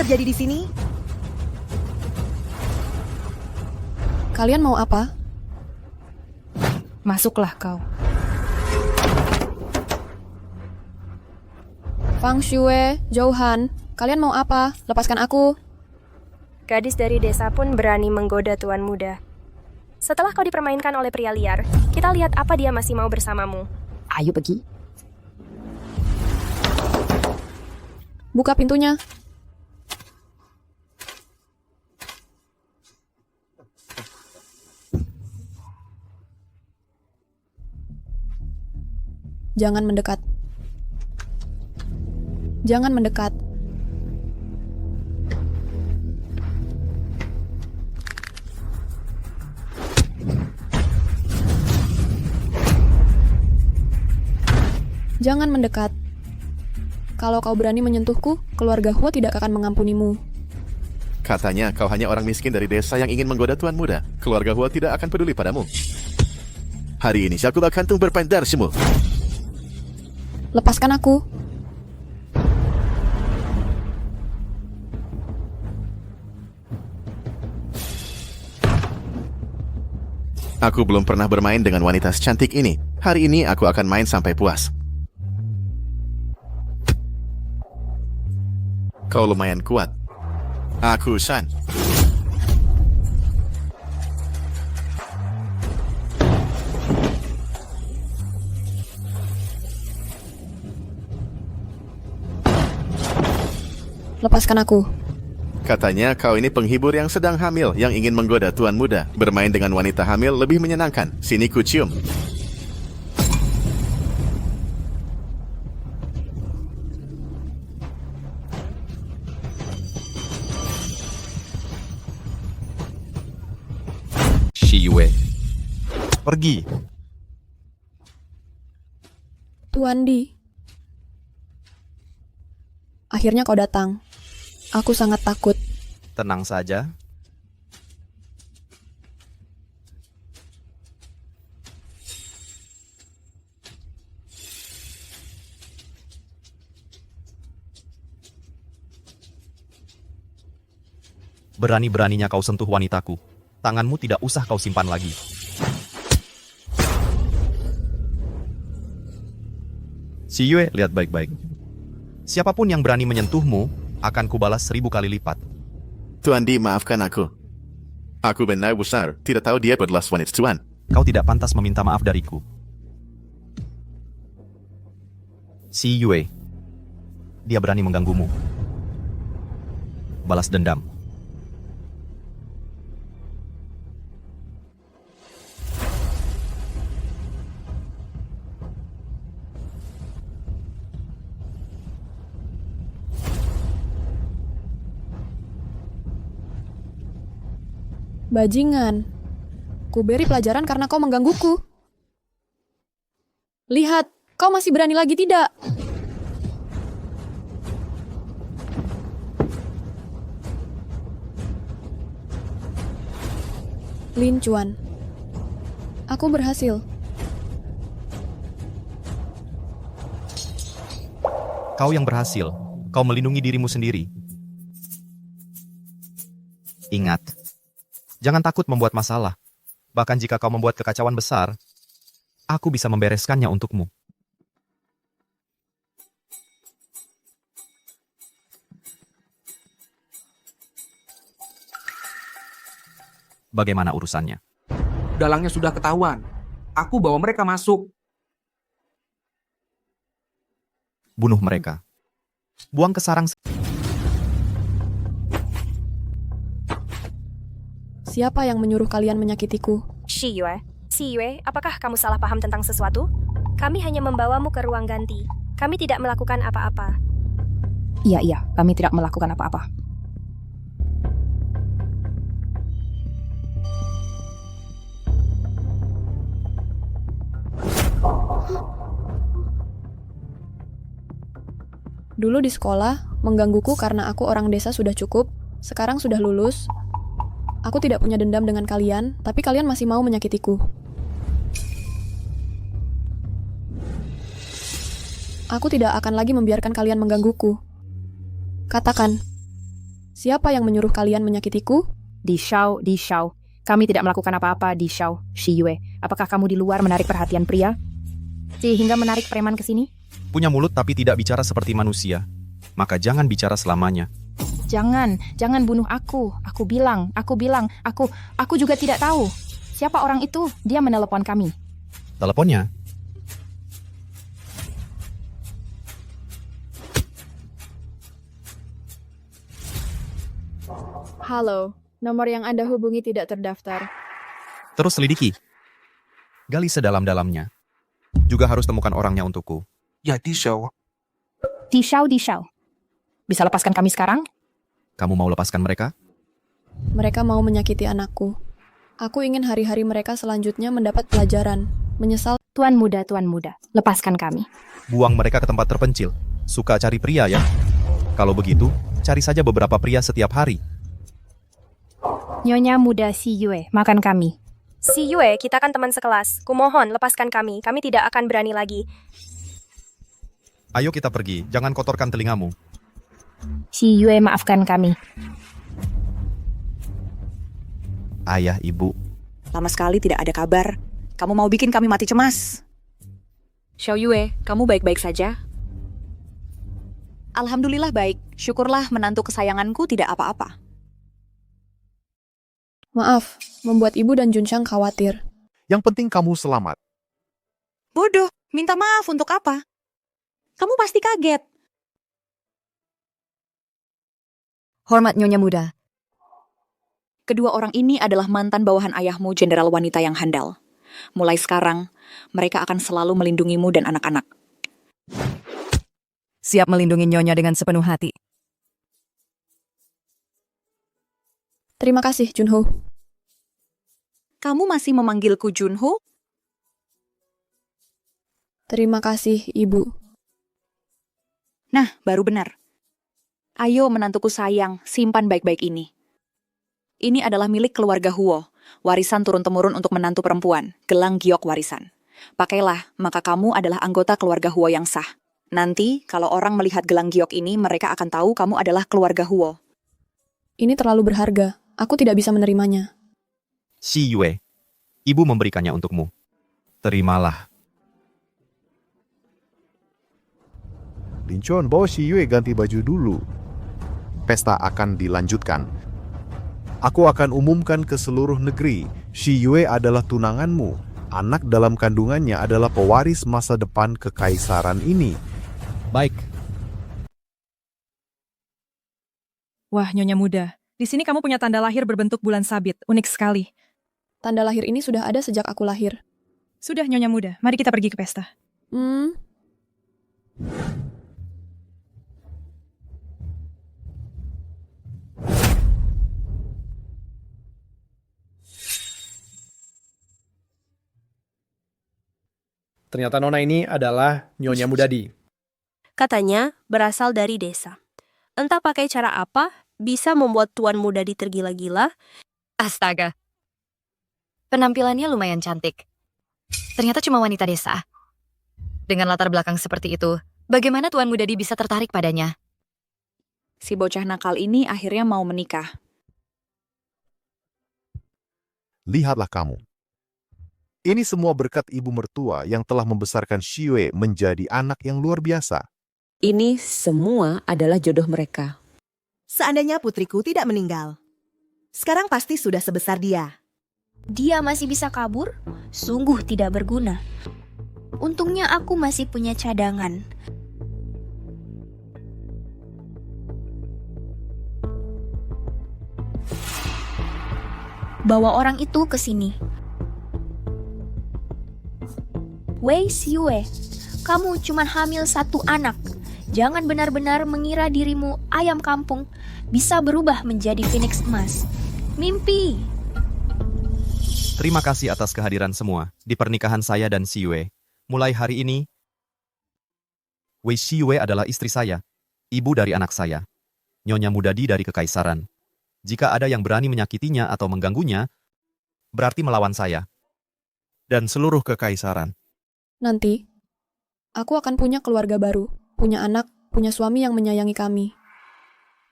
terjadi di sini? Kalian mau apa? Masuklah kau. Fang Shue, Zhouhan, kalian mau apa? Lepaskan aku. Gadis dari desa pun berani menggoda tuan muda. Setelah kau dipermainkan oleh pria liar, kita lihat apa dia masih mau bersamamu. Ayo pergi. Buka pintunya. Jangan mendekat. Jangan mendekat. Jangan mendekat. Kalau kau berani menyentuhku, keluarga Huo tidak akan mengampunimu. Katanya kau hanya orang miskin dari desa yang ingin menggoda tuan muda. Keluarga Huo tidak akan peduli padamu. Hari ini Syakulah kantung berpendar semua. Lepaskan aku. Aku belum pernah bermain dengan wanita secantik ini. Hari ini aku akan main sampai puas. Kau lumayan kuat. Aku Shan. Lepaskan aku. Katanya kau ini penghibur yang sedang hamil yang ingin menggoda tuan muda. Bermain dengan wanita hamil lebih menyenangkan. Sini ku cium. Shiyue. Pergi. Tuan Di. Akhirnya kau datang. Aku sangat takut. Tenang saja. Berani-beraninya kau sentuh wanitaku. Tanganmu tidak usah kau simpan lagi. Shiyue, lihat baik-baik. Siapapun yang berani menyentuhmu, akan kubalas 1000 kali lipat. Tuan Di, maafkan aku. Aku benar besar. Tidak tahu dia adalah wanita tuan. Kau tidak pantas meminta maaf dariku. Shiyue. Dia berani mengganggumu. Balas dendam. Bajingan. Ku beri pelajaran karena kau menggangguku. Lihat, kau masih berani lagi tidak? Lin Chuan. Aku berhasil. Kau yang berhasil. Kau melindungi dirimu sendiri. Ingat. Jangan takut membuat masalah. Bahkan jika kau membuat kekacauan besar, aku bisa membereskannya untukmu. Bagaimana urusannya? Dalangnya sudah ketahuan. Aku bawa mereka masuk. Bunuh mereka. Buang ke sarang. Siapa yang menyuruh kalian menyakitiku? Shiyue, apakah kamu salah paham tentang sesuatu? Kami hanya membawamu ke ruang ganti. Kami tidak melakukan apa-apa. Iya, kami tidak melakukan apa-apa. Dulu di sekolah, menggangguku karena aku orang desa sudah cukup. Sekarang sudah lulus. Aku tidak punya dendam dengan kalian, tapi kalian masih mau menyakitiku. Aku tidak akan lagi membiarkan kalian menggangguku. Katakan, Siapa yang menyuruh kalian menyakitiku? Di Shao. Kami tidak melakukan apa-apa di Shao. Shi Yue, apakah kamu di luar menarik perhatian pria? Sehingga menarik preman ke sini? Punya mulut tapi tidak bicara seperti manusia. Maka jangan bicara selamanya. Jangan bunuh aku. Aku bilang, aku juga tidak tahu. Siapa orang itu? Dia menelepon kami. Teleponnya? Halo, nomor yang Anda hubungi tidak terdaftar. Terus selidiki. Gali sedalam-dalamnya. Juga harus temukan orangnya untukku. Ya, di Shao. Di Shao. Bisa lepaskan kami sekarang? Kamu mau lepaskan mereka? Mereka mau menyakiti anakku. Aku ingin hari-hari mereka selanjutnya mendapat pelajaran. Menyesal. Tuan muda, lepaskan kami. Buang mereka ke tempat terpencil. Suka cari pria ya? Kalau begitu, cari saja beberapa pria setiap hari. Nyonya muda Shi Yue, makan kami. Si Yue, kita kan teman sekelas. Kumohon, lepaskan kami. Kami tidak akan berani lagi. Ayo kita pergi, jangan kotorkan telingamu. Shi Yue, maafkan kami. Ayah, ibu. Lama sekali tidak ada kabar. Kamu mau bikin kami mati cemas. Xiao Yue, kamu baik-baik saja? Alhamdulillah baik. Syukurlah menantu kesayanganku tidak apa-apa. Maaf, membuat Ibu dan Junshang khawatir. Yang penting kamu selamat. Bodoh, minta maaf untuk apa? Kamu pasti kaget. Hormat Nyonya Muda. Kedua orang ini adalah mantan bawahan ayahmu, jenderal wanita yang handal. Mulai sekarang, mereka akan selalu melindungimu dan anak-anak. Siap melindungi Nyonya dengan sepenuh hati. Terima kasih, Junho. Kamu masih memanggilku Junho? Terima kasih, Ibu. Nah, baru benar. Ayo menantuku sayang, simpan baik-baik ini. Ini adalah milik keluarga Huo, warisan turun-temurun untuk menantu perempuan, gelang giok warisan. Pakailah, maka kamu adalah anggota keluarga Huo yang sah. Nanti, kalau orang melihat gelang giok ini, mereka akan tahu kamu adalah keluarga Huo. Ini terlalu berharga. Aku tidak bisa menerimanya. Shi Yue, ibu memberikannya untukmu. Terimalah. Lincoln, bawa si Yue ganti baju dulu. Pesta akan dilanjutkan. Aku akan umumkan ke seluruh negeri, Shi Yue adalah tunanganmu. Anak dalam kandungannya adalah pewaris masa depan kekaisaran ini. Baik. Wah, Nyonya Muda. Di sini kamu punya tanda lahir berbentuk bulan sabit. Unik sekali. Tanda lahir ini sudah ada sejak aku lahir. Sudah, Nyonya Muda. Mari kita pergi ke pesta. Ternyata Nona ini adalah Nyonya Mudadi. Katanya berasal dari desa. Entah pakai cara apa, bisa membuat Tuan Mudadi tergila-gila. Astaga. Penampilannya lumayan cantik. Ternyata cuma wanita desa. Dengan latar belakang seperti itu, bagaimana Tuan Mudadi bisa tertarik padanya? Si bocah nakal ini akhirnya mau menikah. Lihatlah kamu. Ini semua berkat ibu mertua yang telah membesarkan Shi Yue menjadi anak yang luar biasa. Ini semua adalah jodoh mereka. Seandainya putriku tidak meninggal, sekarang pasti sudah sebesar dia. Dia masih bisa kabur? Sungguh tidak berguna. Untungnya aku masih punya cadangan. Bawa orang itu ke sini. Wei Xiue, kamu cuma hamil 1 anak. Jangan benar-benar mengira dirimu ayam kampung bisa berubah menjadi phoenix emas. Mimpi. Terima kasih atas kehadiran semua di pernikahan saya dan Shi Yue. Mulai hari ini, Wei Shi Yue adalah istri saya, ibu dari anak saya, Nyonya Mudadi dari Kekaisaran. Jika ada yang berani menyakitinya atau mengganggunya, berarti melawan saya dan seluruh Kekaisaran. Nanti, aku akan punya keluarga baru, punya anak, punya suami yang menyayangi kami.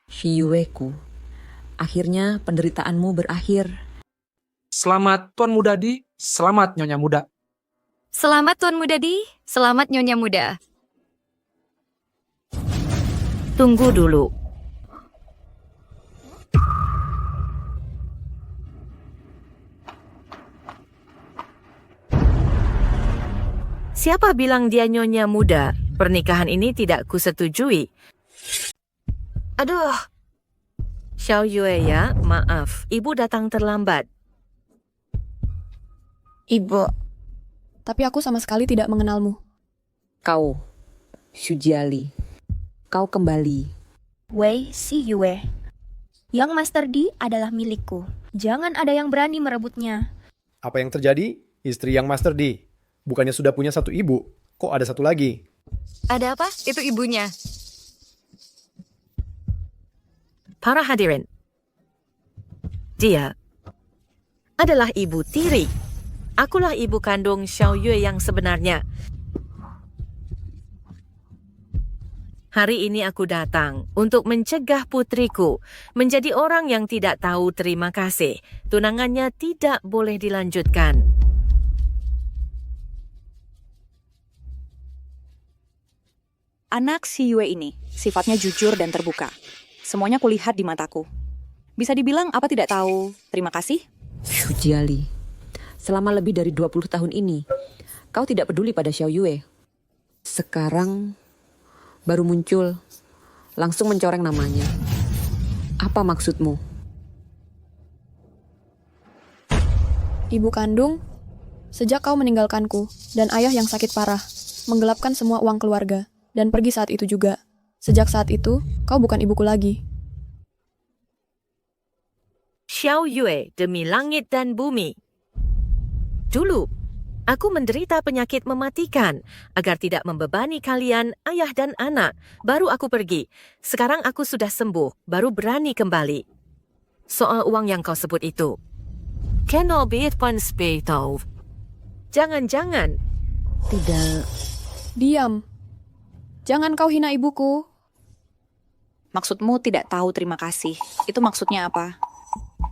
Shi Yue-ku, Akhirnya penderitaanmu berakhir. Selamat Tuan Muda Di, selamat Nyonya Muda. Selamat Tuan Muda Di, selamat Nyonya Muda. Tunggu dulu. Siapa bilang dia Nyonya Muda? Pernikahan ini tidak kusetujui. Aduh. Xiao Yue ya, maaf. Ibu datang terlambat. Ibu. Tapi aku sama sekali tidak mengenalmu. Kau, Shujiali. Kau kembali. Wei Xiyue. Yang Master Di adalah milikku. Jangan ada yang berani merebutnya. Apa yang terjadi? Istri yang Master D. Bukannya sudah punya satu ibu, kok ada satu lagi? Ada apa? Itu ibunya. Para hadirin. Dia adalah ibu tiri. Akulah ibu kandung Xiao Yue yang sebenarnya. Hari ini aku datang untuk mencegah putriku menjadi orang yang tidak tahu terima kasih. Tunangannya tidak boleh dilanjutkan. Anak si Yue ini sifatnya jujur dan terbuka. Semuanya kulihat di mataku. Bisa dibilang apa tidak tahu terima kasih? Shujiali, selama lebih dari 20 tahun ini, kau tidak peduli pada Xiao Yue. Sekarang baru muncul, langsung mencoreng namanya. Apa maksudmu? Ibu kandung, sejak kau meninggalkanku dan ayah yang sakit parah, menggelapkan semua uang keluarga, dan pergi saat itu juga. Sejak saat itu, kau bukan ibuku lagi. Xiao Yue demi langit dan bumi. Dulu, aku menderita penyakit mematikan agar tidak membebani kalian, ayah dan anak. Baru aku pergi. Sekarang aku sudah sembuh, baru berani kembali. Soal uang yang kau sebut itu. Jangan-jangan. Tidak. Diam. Jangan kau hina ibuku. Maksudmu tidak tahu terima kasih. Itu maksudnya apa?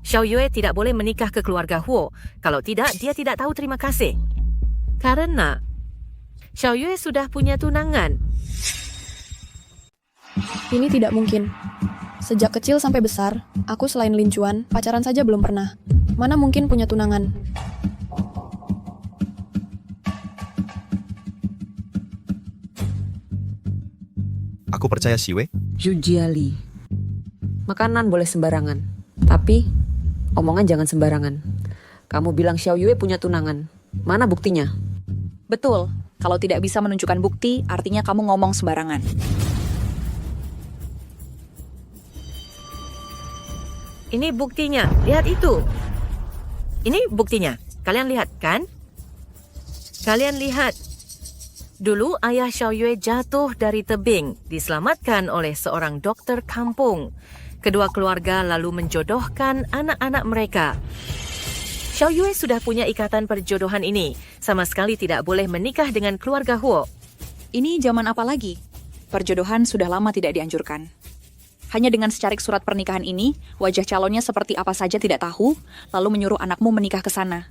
Xiao Yue tidak boleh menikah ke keluarga Huo. Kalau tidak, dia tidak tahu terima kasih. Karena Xiao Yue sudah punya tunangan. Ini tidak mungkin. Sejak kecil sampai besar, aku selain Lin Chuan, pacaran saja belum pernah. Mana mungkin punya tunangan? Aku percaya Xiwe. Shujiali, makanan boleh sembarangan, tapi omongan jangan sembarangan. Kamu bilang Xiao Yue punya tunangan. Mana buktinya? Betul. Kalau tidak bisa menunjukkan bukti, artinya kamu ngomong sembarangan. Ini buktinya. Lihat itu. Ini buktinya. Kalian lihat kan? Kalian lihat. Dulu ayah Xiao Yue jatuh dari tebing, diselamatkan oleh seorang dokter kampung. Kedua keluarga lalu menjodohkan anak-anak mereka. Xiao Yue sudah punya ikatan perjodohan ini. Sama sekali tidak boleh menikah dengan keluarga Huo. Ini zaman apa lagi? Perjodohan sudah lama tidak dianjurkan. Hanya dengan secarik surat pernikahan ini, wajah calonnya seperti apa saja tidak tahu, lalu menyuruh anakmu menikah ke sana.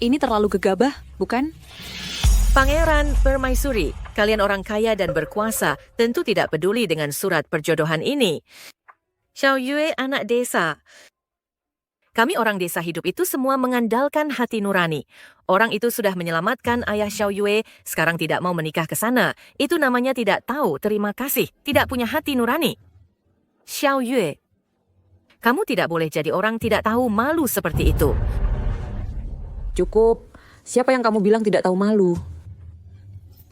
Ini terlalu gegabah, bukan? Pangeran Permaisuri, kalian orang kaya dan berkuasa, tentu tidak peduli dengan surat perjodohan ini. Xiao Yue anak desa. Kami orang desa hidup itu semua mengandalkan hati nurani. Orang itu sudah menyelamatkan ayah Xiao Yue, sekarang tidak mau menikah ke sana. Itu namanya tidak tahu terima kasih, tidak punya hati nurani. Xiao Yue, kamu tidak boleh jadi orang tidak tahu malu seperti itu. Cukup. Siapa yang kamu bilang tidak tahu malu?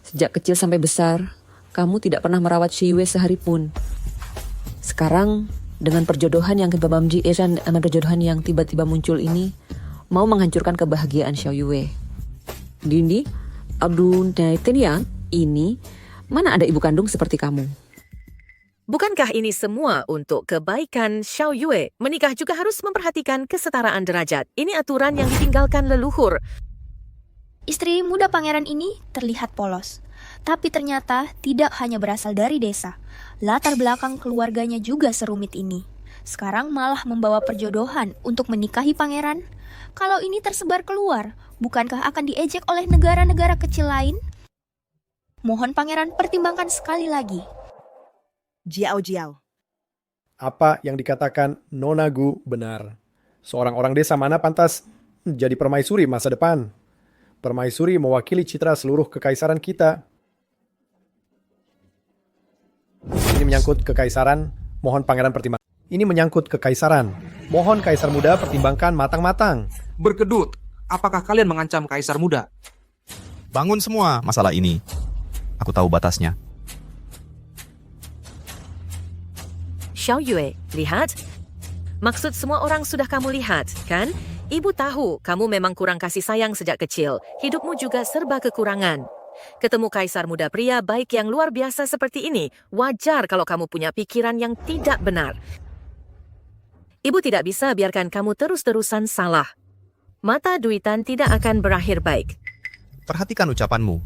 Sejak kecil sampai besar, kamu tidak pernah merawat Xiwe sehari pun. Sekarang, dengan perjodohan yang perjodohan yang tiba-tiba muncul ini, mau menghancurkan kebahagiaan Xiao Yue. Dini, Abdul Naitenian, ini, mana ada ibu kandung seperti kamu? Bukankah ini semua untuk kebaikan Xiao Yue? Menikah juga harus memperhatikan kesetaraan derajat. Ini aturan yang ditinggalkan leluhur. Istri muda pangeran ini terlihat polos, tapi ternyata tidak hanya berasal dari desa. Latar belakang keluarganya juga serumit ini. Sekarang malah membawa perjodohan untuk menikahi pangeran. Kalau ini tersebar keluar, bukankah akan diejek oleh negara-negara kecil lain? Mohon pangeran pertimbangkan sekali lagi. Jiao Jiao. Apa yang dikatakan Nona Gu benar. Seorang orang desa mana pantas jadi permaisuri masa depan? Permaisuri mewakili citra seluruh kekaisaran kita. Ini menyangkut kekaisaran, mohon pangeran pertimbangkan. Ini menyangkut kekaisaran. Mohon kaisar muda pertimbangkan matang-matang. Berkedut, apakah kalian mengancam kaisar muda? Bangun semua masalah ini. Aku tahu batasnya. Xiao Yue, lihat. Maksud semua orang sudah kamu lihat, kan? Ibu tahu kamu memang kurang kasih sayang sejak kecil. Hidupmu juga serba kekurangan. Ketemu kaisar muda pria baik yang luar biasa seperti ini, wajar kalau kamu punya pikiran yang tidak benar. Ibu tidak bisa biarkan kamu terus-terusan salah. Mata duitan tidak akan berakhir baik. Perhatikan ucapanmu.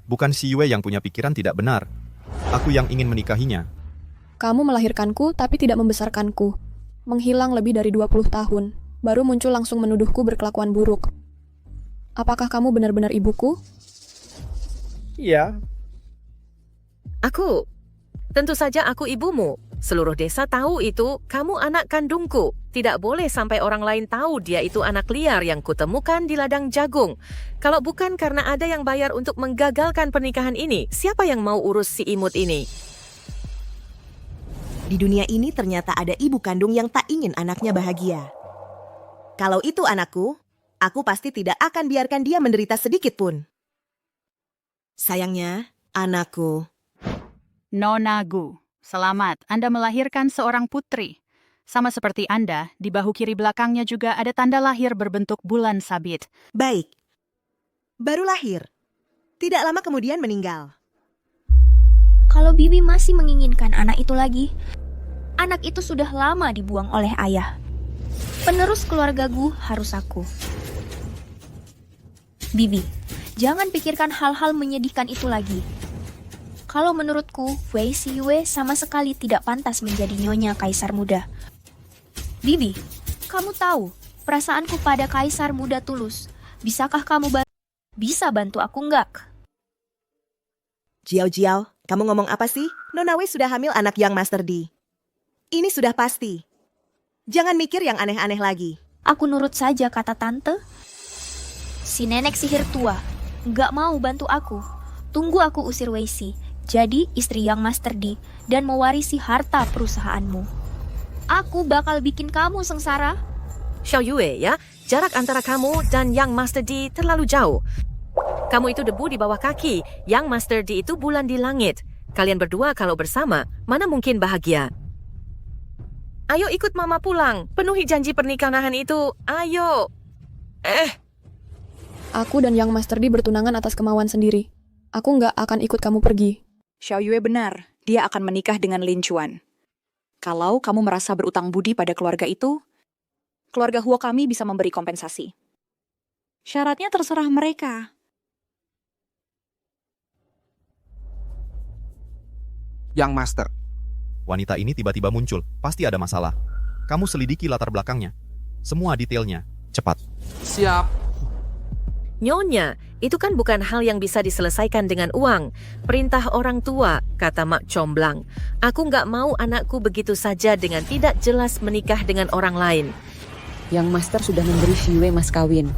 Bukan si Yue yang punya pikiran tidak benar. Aku yang ingin menikahinya. Kamu melahirkanku tapi tidak membesarkanku. Menghilang lebih dari 20 tahun. Baru muncul langsung menuduhku berkelakuan buruk. Apakah kamu benar-benar ibuku? Iya. Aku. Tentu saja aku ibumu. Seluruh desa tahu itu, kamu anak kandungku. Tidak boleh sampai orang lain tahu dia itu anak liar yang kutemukan di ladang jagung. Kalau bukan karena ada yang bayar untuk menggagalkan pernikahan ini, siapa yang mau urus si imut ini? Di dunia ini ternyata ada ibu kandung yang tak ingin anaknya bahagia. Kalau itu anakku, aku pasti tidak akan biarkan dia menderita sedikit pun. Sayangnya, anakku. Nona Gu, selamat. Anda melahirkan seorang putri. Sama seperti Anda, di bahu kiri belakangnya juga ada tanda lahir berbentuk bulan sabit. Baik. Baru lahir. Tidak lama kemudian meninggal. Kalau Bibi masih menginginkan anak itu lagi, anak itu sudah lama dibuang oleh ayah. Penerus keluarga Gu harus aku. Bibi, jangan pikirkan hal-hal menyedihkan itu lagi. Kalau menurutku, Wei Xiyue sama sekali tidak pantas menjadi nyonya kaisar muda. Bibi, kamu tahu, perasaanku pada kaisar muda tulus. Bisakah kamu bisa bantu aku enggak? Jiao Jiao, kamu ngomong apa sih? Nona Wei sudah hamil anak Yang Master D. Ini sudah pasti. Jangan mikir yang aneh-aneh lagi. Aku nurut saja kata tante. Si nenek sihir tua, nggak mau bantu aku. Tunggu aku usir Wei Si, jadi istri Yang Master D, dan mewarisi harta perusahaanmu. Aku bakal bikin kamu sengsara. Xiao Yue ya, jarak antara kamu dan Yang Master D terlalu jauh. Kamu itu debu di bawah kaki, Yang Master D itu bulan di langit. Kalian berdua kalau bersama, mana mungkin bahagia? Ayo ikut mama pulang, penuhi janji pernikahan itu, ayo. Aku dan Yang Master D bertunangan atas kemauan sendiri. Aku nggak akan ikut kamu pergi. Xiao Yue benar, dia akan menikah dengan Lin Chuan. Kalau kamu merasa berutang budi pada keluarga itu, keluarga Huo kami bisa memberi kompensasi. Syaratnya terserah mereka. Yang Master. Wanita ini tiba-tiba muncul. Pasti ada masalah. Kamu selidiki latar belakangnya. Semua detailnya. Cepat. Siap. Nyonya, itu kan bukan hal yang bisa diselesaikan dengan uang. Perintah orang tua, kata Mak Comblang. Aku nggak mau anakku begitu saja dengan tidak jelas menikah dengan orang lain. Yang Master sudah memberi Xiyue mas kawin.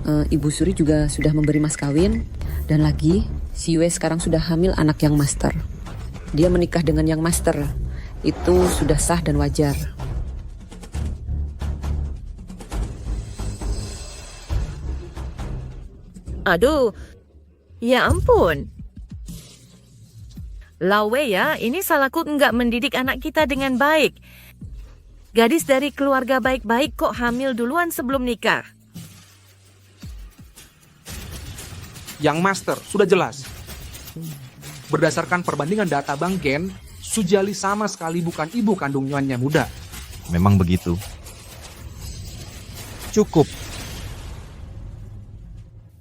Ibu Suri juga sudah memberi mas kawin. Dan lagi, Xiyue sekarang sudah hamil anak Yang Master. Dia menikah dengan Yang Master. Itu sudah sah dan wajar. Aduh, ya ampun. Lawe ya, ini salahku nggak mendidik anak kita dengan baik. Gadis dari keluarga baik-baik kok hamil duluan sebelum nikah. Yang Master, sudah jelas. Berdasarkan perbandingan data Bank Gen, Sujali sama sekali bukan ibu kandung Nyonya muda. Memang begitu. Cukup.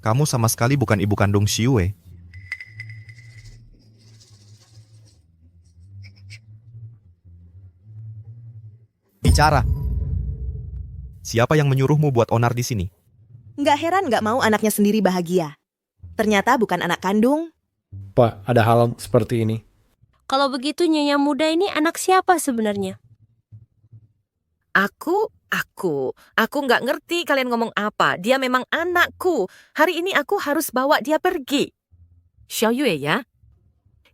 Kamu sama sekali bukan ibu kandung Xiyue. bicara. Siapa yang menyuruhmu buat onar di sini? Nggak heran nggak mau anaknya sendiri bahagia. Ternyata bukan anak kandung. Pak, ada hal seperti ini. Kalau begitu Nyonya Muda ini anak siapa sebenarnya? Aku nggak ngerti kalian ngomong apa. Dia memang anakku. Hari ini aku harus bawa dia pergi. Xiao Yue ya.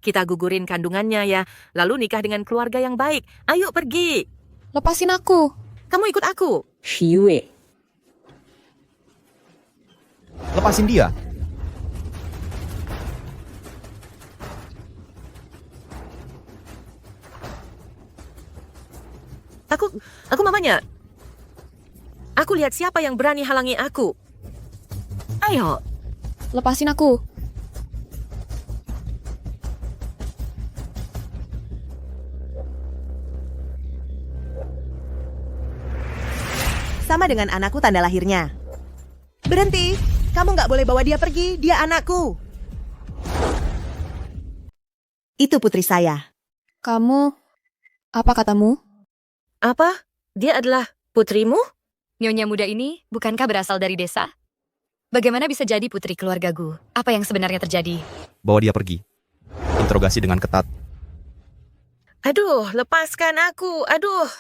Kita gugurin kandungannya ya. Lalu nikah dengan keluarga yang baik. Ayo pergi. Lepasin aku. Kamu ikut aku. Yue. Lepasin dia. Aku mamanya. Aku lihat siapa yang berani halangi aku. Ayo. Lepasin aku. Sama dengan anakku tanda lahirnya. Berhenti. Kamu nggak boleh bawa dia pergi. Dia anakku. Itu putri saya. Kamu... Apa katamu? Apa? Dia adalah putrimu? Nyonya muda ini bukankah berasal dari desa? Bagaimana bisa jadi putri keluarga Gu? Apa yang sebenarnya terjadi? Bawa dia pergi. Interogasi dengan ketat. Aduh, lepaskan aku. Aduh.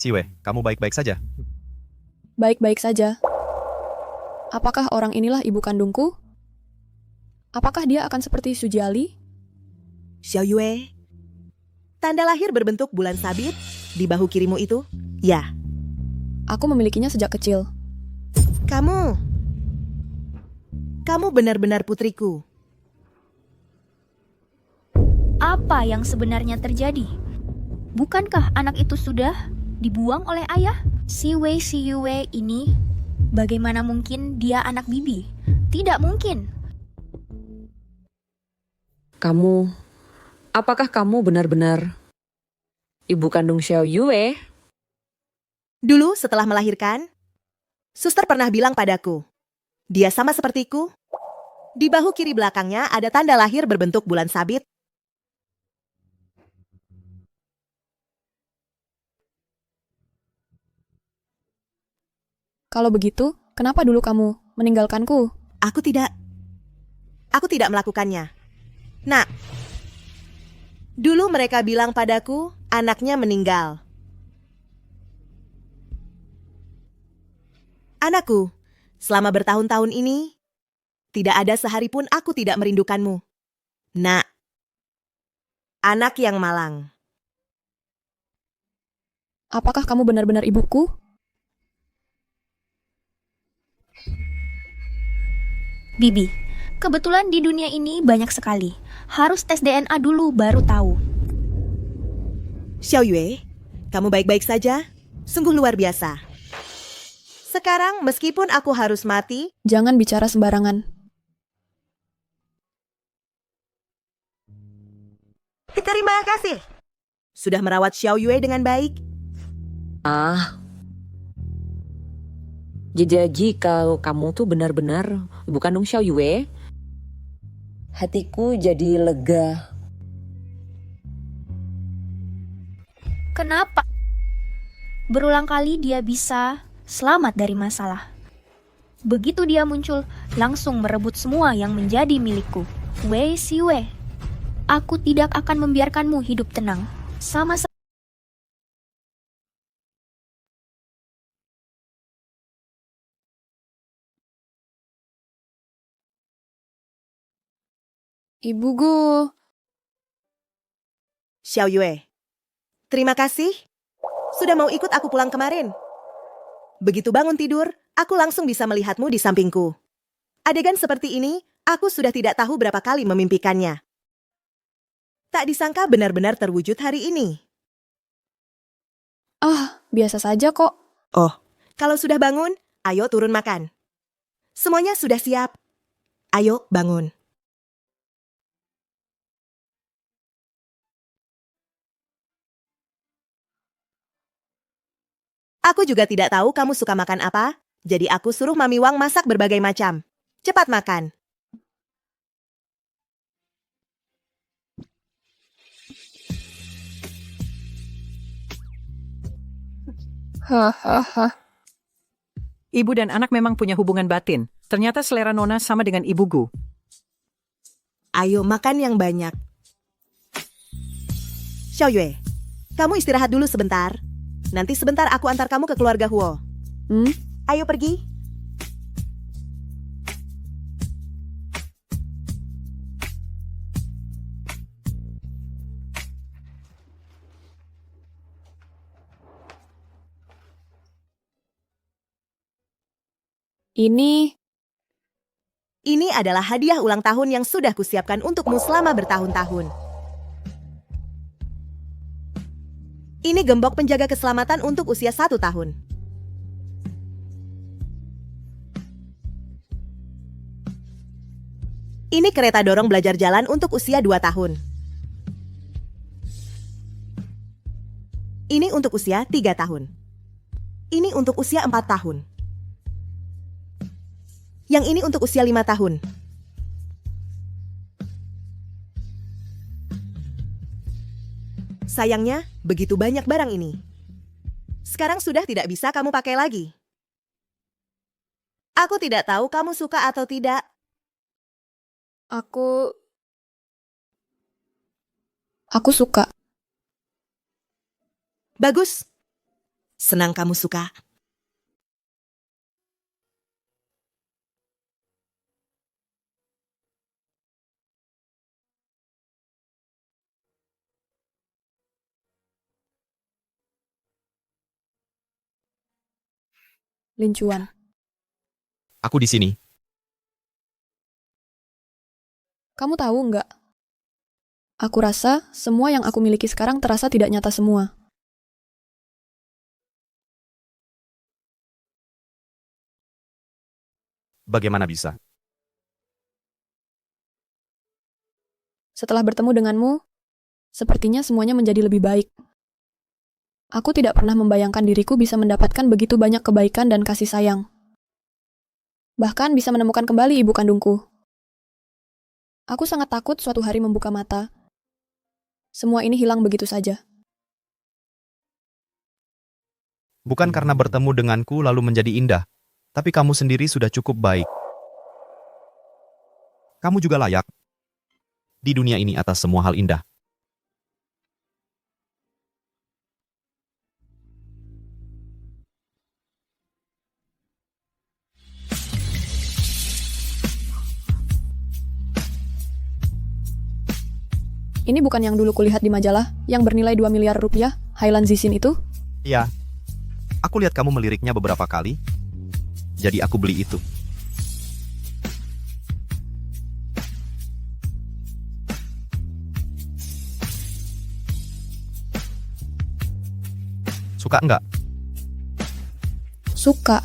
Siwe, kamu baik-baik saja? Baik-baik saja. Apakah orang inilah ibu kandungku? Apakah dia akan seperti Sujiali? Xiao Yue, tanda lahir berbentuk bulan sabit di bahu kirimu itu? Ya. Aku memilikinya sejak kecil. Kamu benar-benar putriku. Apa yang sebenarnya terjadi? Bukankah anak itu sudah dibuang oleh ayah? Si Yue ini, bagaimana mungkin dia anak bibi? Tidak mungkin. Apakah kamu benar-benar ibu kandung Xiao Yue? Dulu setelah melahirkan, suster pernah bilang padaku, dia sama sepertiku. Di bahu kiri belakangnya ada tanda lahir berbentuk bulan sabit. Kalau begitu, kenapa dulu kamu meninggalkanku? Aku tidak melakukannya. Nah, dulu mereka bilang padaku, anaknya meninggal. Anakku, selama bertahun-tahun ini, tidak ada sehari pun aku tidak merindukanmu. Nak, anak yang malang. Apakah kamu benar-benar ibuku? Bibi, kebetulan di dunia ini banyak sekali. Harus tes DNA dulu baru tahu. Xiao Yue, kamu baik-baik saja? Sungguh luar biasa. Sekarang meskipun aku harus mati, jangan bicara sembarangan. Terima kasih. Sudah merawat Xiao Yue dengan baik. Jadi kalau kamu tuh benar-benar ibu kandung Xiao Yue, hatiku jadi lega. Kenapa? Berulang kali dia bisa selamat dari masalah. Begitu dia muncul, langsung merebut semua yang menjadi milikku. Wei Siwe, aku tidak akan membiarkanmu hidup tenang. Sama Ibu Gu. Xiao Yue, terima kasih. Sudah mau ikut aku pulang kemarin. Begitu bangun tidur, aku langsung bisa melihatmu di sampingku. Adegan seperti ini, aku sudah tidak tahu berapa kali memimpikannya. Tak disangka benar-benar terwujud hari ini. Biasa saja kok. Oh, kalau sudah bangun, ayo turun makan. Semuanya sudah siap. Ayo bangun. Aku juga tidak tahu kamu suka makan apa, jadi aku suruh Mami Wang masak berbagai macam. Cepat makan. Hahaha. Ibu dan anak memang punya hubungan batin. Ternyata selera Nona sama dengan Ibu Gu. Ayo makan yang banyak. Xiaoyue, kamu istirahat dulu sebentar. Nanti sebentar aku antar kamu ke keluarga Huo. Ayo pergi. Ini adalah hadiah ulang tahun yang sudah kusiapkan untukmu selama bertahun-tahun. Ini gembok penjaga keselamatan untuk usia 1 tahun. Ini kereta dorong belajar jalan untuk usia 2 tahun. Ini untuk usia 3 tahun. Ini untuk usia 4 tahun. Yang ini untuk usia 5 tahun. Sayangnya, begitu banyak barang ini. Sekarang sudah tidak bisa kamu pakai lagi. Aku tidak tahu kamu suka atau tidak. Aku suka. Bagus. Senang kamu suka. Lincuan. Aku di sini. Kamu tahu nggak? Aku rasa semua yang aku miliki sekarang terasa tidak nyata semua. Bagaimana bisa? Setelah bertemu denganmu, sepertinya semuanya menjadi lebih baik. Aku tidak pernah membayangkan diriku bisa mendapatkan begitu banyak kebaikan dan kasih sayang. Bahkan bisa menemukan kembali ibu kandungku. Aku sangat takut suatu hari membuka mata. Semua ini hilang begitu saja. Bukan karena bertemu denganku lalu menjadi indah, tapi kamu sendiri sudah cukup baik. Kamu juga layak di dunia ini atas semua hal indah. Ini bukan yang dulu kulihat di majalah, yang bernilai 2 miliar rupiah, Highland Zixin itu? Iya. Aku lihat kamu meliriknya beberapa kali. Jadi aku beli itu. Suka enggak? Suka.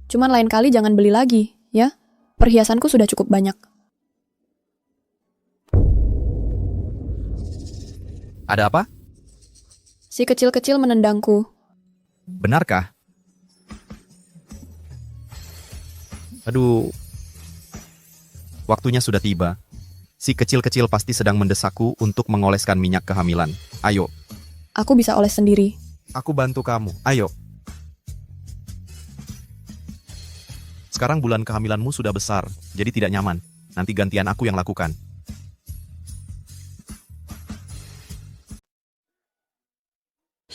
Cuman lain kali jangan beli lagi, ya? Perhiasanku sudah cukup banyak. Ada apa? Si kecil-kecil menendangku. Benarkah? Aduh. Waktunya sudah tiba. Si kecil-kecil pasti sedang mendesakku untuk mengoleskan minyak kehamilan. Ayo. Aku bisa oles sendiri. Aku bantu kamu. Ayo. Sekarang bulan kehamilanmu sudah besar, jadi tidak nyaman. Nanti gantian aku yang lakukan.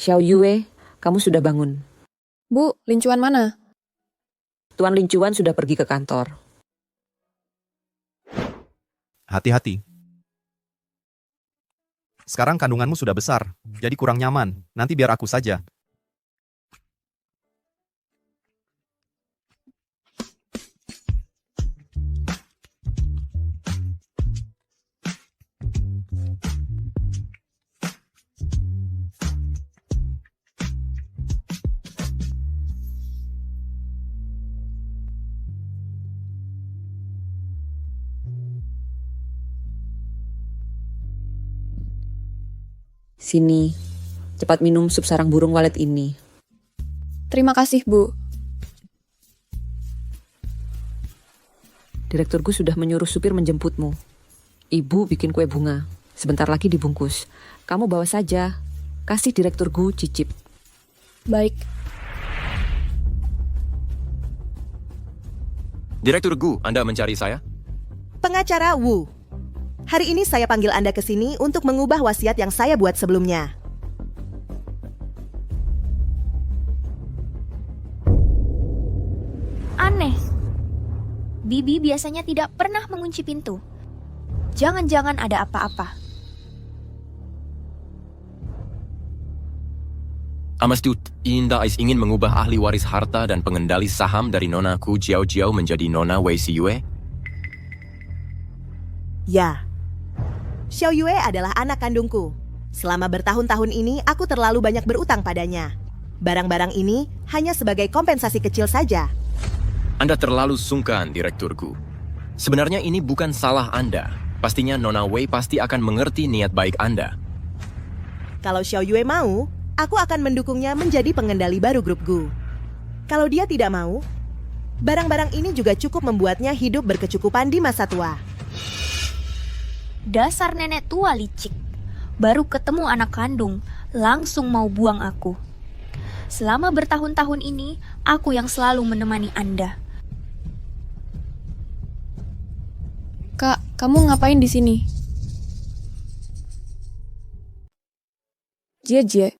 Xiaoyue, kamu sudah bangun. Bu, Lincuan mana? Tuan Lincuan sudah pergi ke kantor. Hati-hati. Sekarang kandunganmu sudah besar, jadi kurang nyaman. Nanti biar aku saja. Sini, cepat minum sup sarang burung walet ini. Terima kasih, Bu. Direkturku sudah menyuruh supir menjemputmu. Ibu bikin kue bunga. Sebentar lagi dibungkus. Kamu bawa saja. Kasih direkturku cicip. Baik. Direktur Gu, Anda mencari saya? Pengacara Wu. Hari ini saya panggil Anda ke sini untuk mengubah wasiat yang saya buat sebelumnya. Aneh. Bibi biasanya tidak pernah mengunci pintu. Jangan-jangan ada apa-apa. Amastut, Inda ingin mengubah ahli waris harta dan pengendali saham dari Nona Ku Jiao Jiao menjadi Nona Wei Xiyue? Ya. Xiao Yue adalah anak kandungku. Selama bertahun-tahun ini, aku terlalu banyak berutang padanya. Barang-barang ini hanya sebagai kompensasi kecil saja. Anda terlalu sungkan, Direktur Gu. Sebenarnya ini bukan salah Anda. Pastinya Nona Wei pasti akan mengerti niat baik Anda. Kalau Xiao Yue mau, aku akan mendukungnya menjadi pengendali baru grup Gu. Kalau dia tidak mau, barang-barang ini juga cukup membuatnya hidup berkecukupan di masa tua. Dasar nenek tua licik. Baru ketemu anak kandung, langsung mau buang aku. Selama bertahun-tahun ini, aku yang selalu menemani Anda. Kak, kamu ngapain di sini? Jie,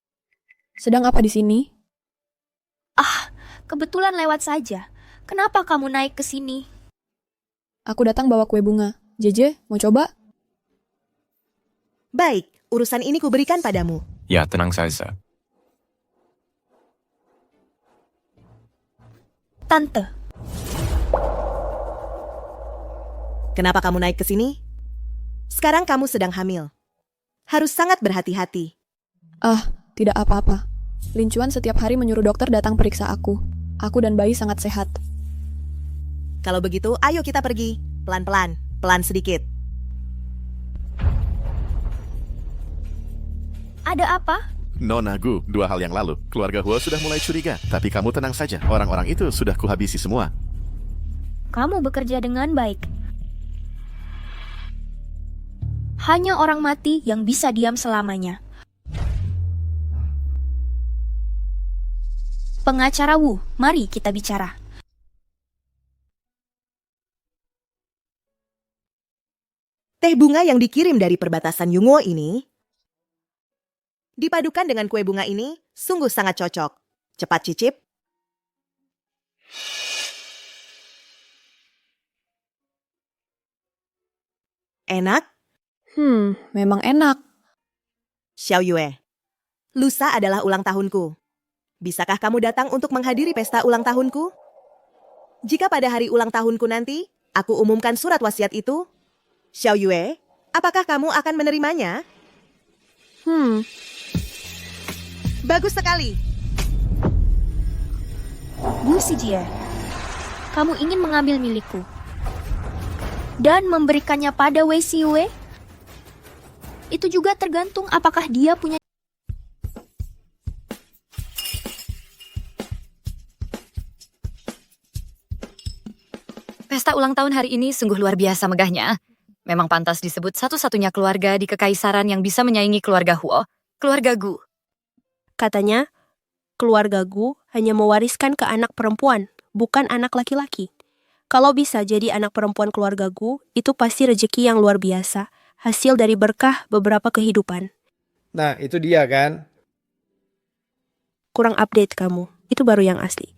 sedang apa di sini? Ah, kebetulan lewat saja. Kenapa kamu naik ke sini? Aku datang bawa kue bunga. Jeje, mau coba? Baik, urusan ini kuberikan padamu. Ya, tenang saja. Tante. Kenapa kamu naik ke sini? Sekarang kamu sedang hamil. Harus sangat berhati-hati. Ah, tidak apa-apa. Lincuan setiap hari menyuruh dokter datang periksa aku. Aku dan bayi sangat sehat. Kalau begitu, ayo kita pergi. Pelan-pelan, pelan sedikit. Ada apa? Nona Gu, 2 hal yang lalu, keluarga Huo sudah mulai curiga. Tapi kamu tenang saja, orang-orang itu sudah kuhabisi semua. Kamu bekerja dengan baik. Hanya orang mati yang bisa diam selamanya. Pengacara Wu, mari kita bicara. Teh bunga yang dikirim dari perbatasan Yunguo ini dipadukan dengan kue bunga ini sungguh sangat cocok. Cepat cicip. Enak? Memang enak. Xiao Yue, lusa adalah ulang tahunku. Bisakah kamu datang untuk menghadiri pesta ulang tahunku? Jika pada hari ulang tahunku nanti, aku umumkan surat wasiat itu, Xiao Yue, apakah kamu akan menerimanya? Bagus sekali. Bu Sijie, kamu ingin mengambil milikku dan memberikannya pada Wei Xiyue? Itu juga tergantung apakah dia punya. Pesta ulang tahun hari ini sungguh luar biasa megahnya. Memang pantas disebut satu-satunya keluarga di kekaisaran yang bisa menyaingi keluarga Huo, keluarga Gu. Katanya, keluarga Gu hanya mewariskan ke anak perempuan, bukan anak laki-laki. Kalau bisa jadi anak perempuan keluarga Gu, itu pasti rezeki yang luar biasa, hasil dari berkah beberapa kehidupan. Nah, itu dia kan? Kurang update kamu, itu baru yang asli.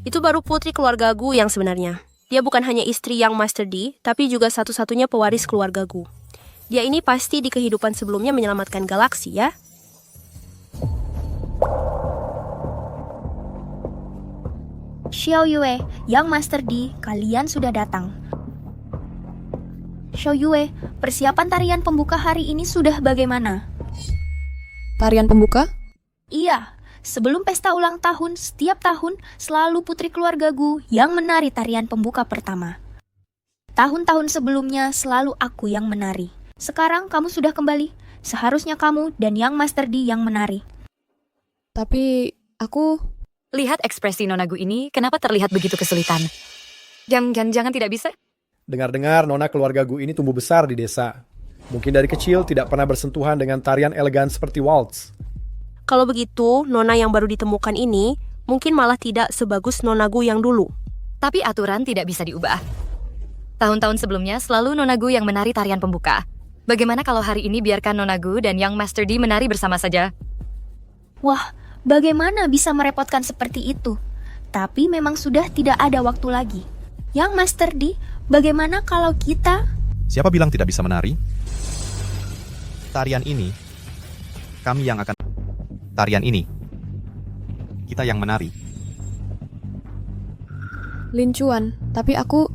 Itu baru putri keluarga Gu yang sebenarnya. Dia bukan hanya istri yang Master D, tapi juga satu-satunya pewaris keluarga Gu. Dia ini pasti di kehidupan sebelumnya menyelamatkan galaksi, ya? Xiao Yue, yang Master D, kalian sudah datang. Xiao Yue, persiapan tarian pembuka hari ini sudah bagaimana? Tarian pembuka? Iya, sebelum pesta ulang tahun, setiap tahun selalu putri keluarga Gu yang menari tarian pembuka pertama. Tahun-tahun sebelumnya selalu aku yang menari. Sekarang kamu sudah kembali. Seharusnya kamu dan yang Master D yang menari. Tapi aku... Lihat ekspresi Nona Gu ini, kenapa terlihat begitu kesulitan? Jangan tidak bisa? Dengar-dengar Nona keluarga Gu ini tumbuh besar di desa. Mungkin dari kecil tidak pernah bersentuhan dengan tarian elegan seperti waltz. Kalau begitu, Nona yang baru ditemukan ini mungkin malah tidak sebagus Nona Gu yang dulu. Tapi aturan tidak bisa diubah. Tahun-tahun sebelumnya selalu Nona Gu yang menari tarian pembuka. Bagaimana kalau hari ini biarkan Nona Gu dan Young Master D menari bersama saja? Wah, bagaimana bisa merepotkan seperti itu? Tapi memang sudah tidak ada waktu lagi. Yang Master D, bagaimana kalau kita... Siapa bilang tidak bisa menari? Tarian ini, kami yang akan... Tarian ini, kita yang menari. Lin Chuan, tapi aku...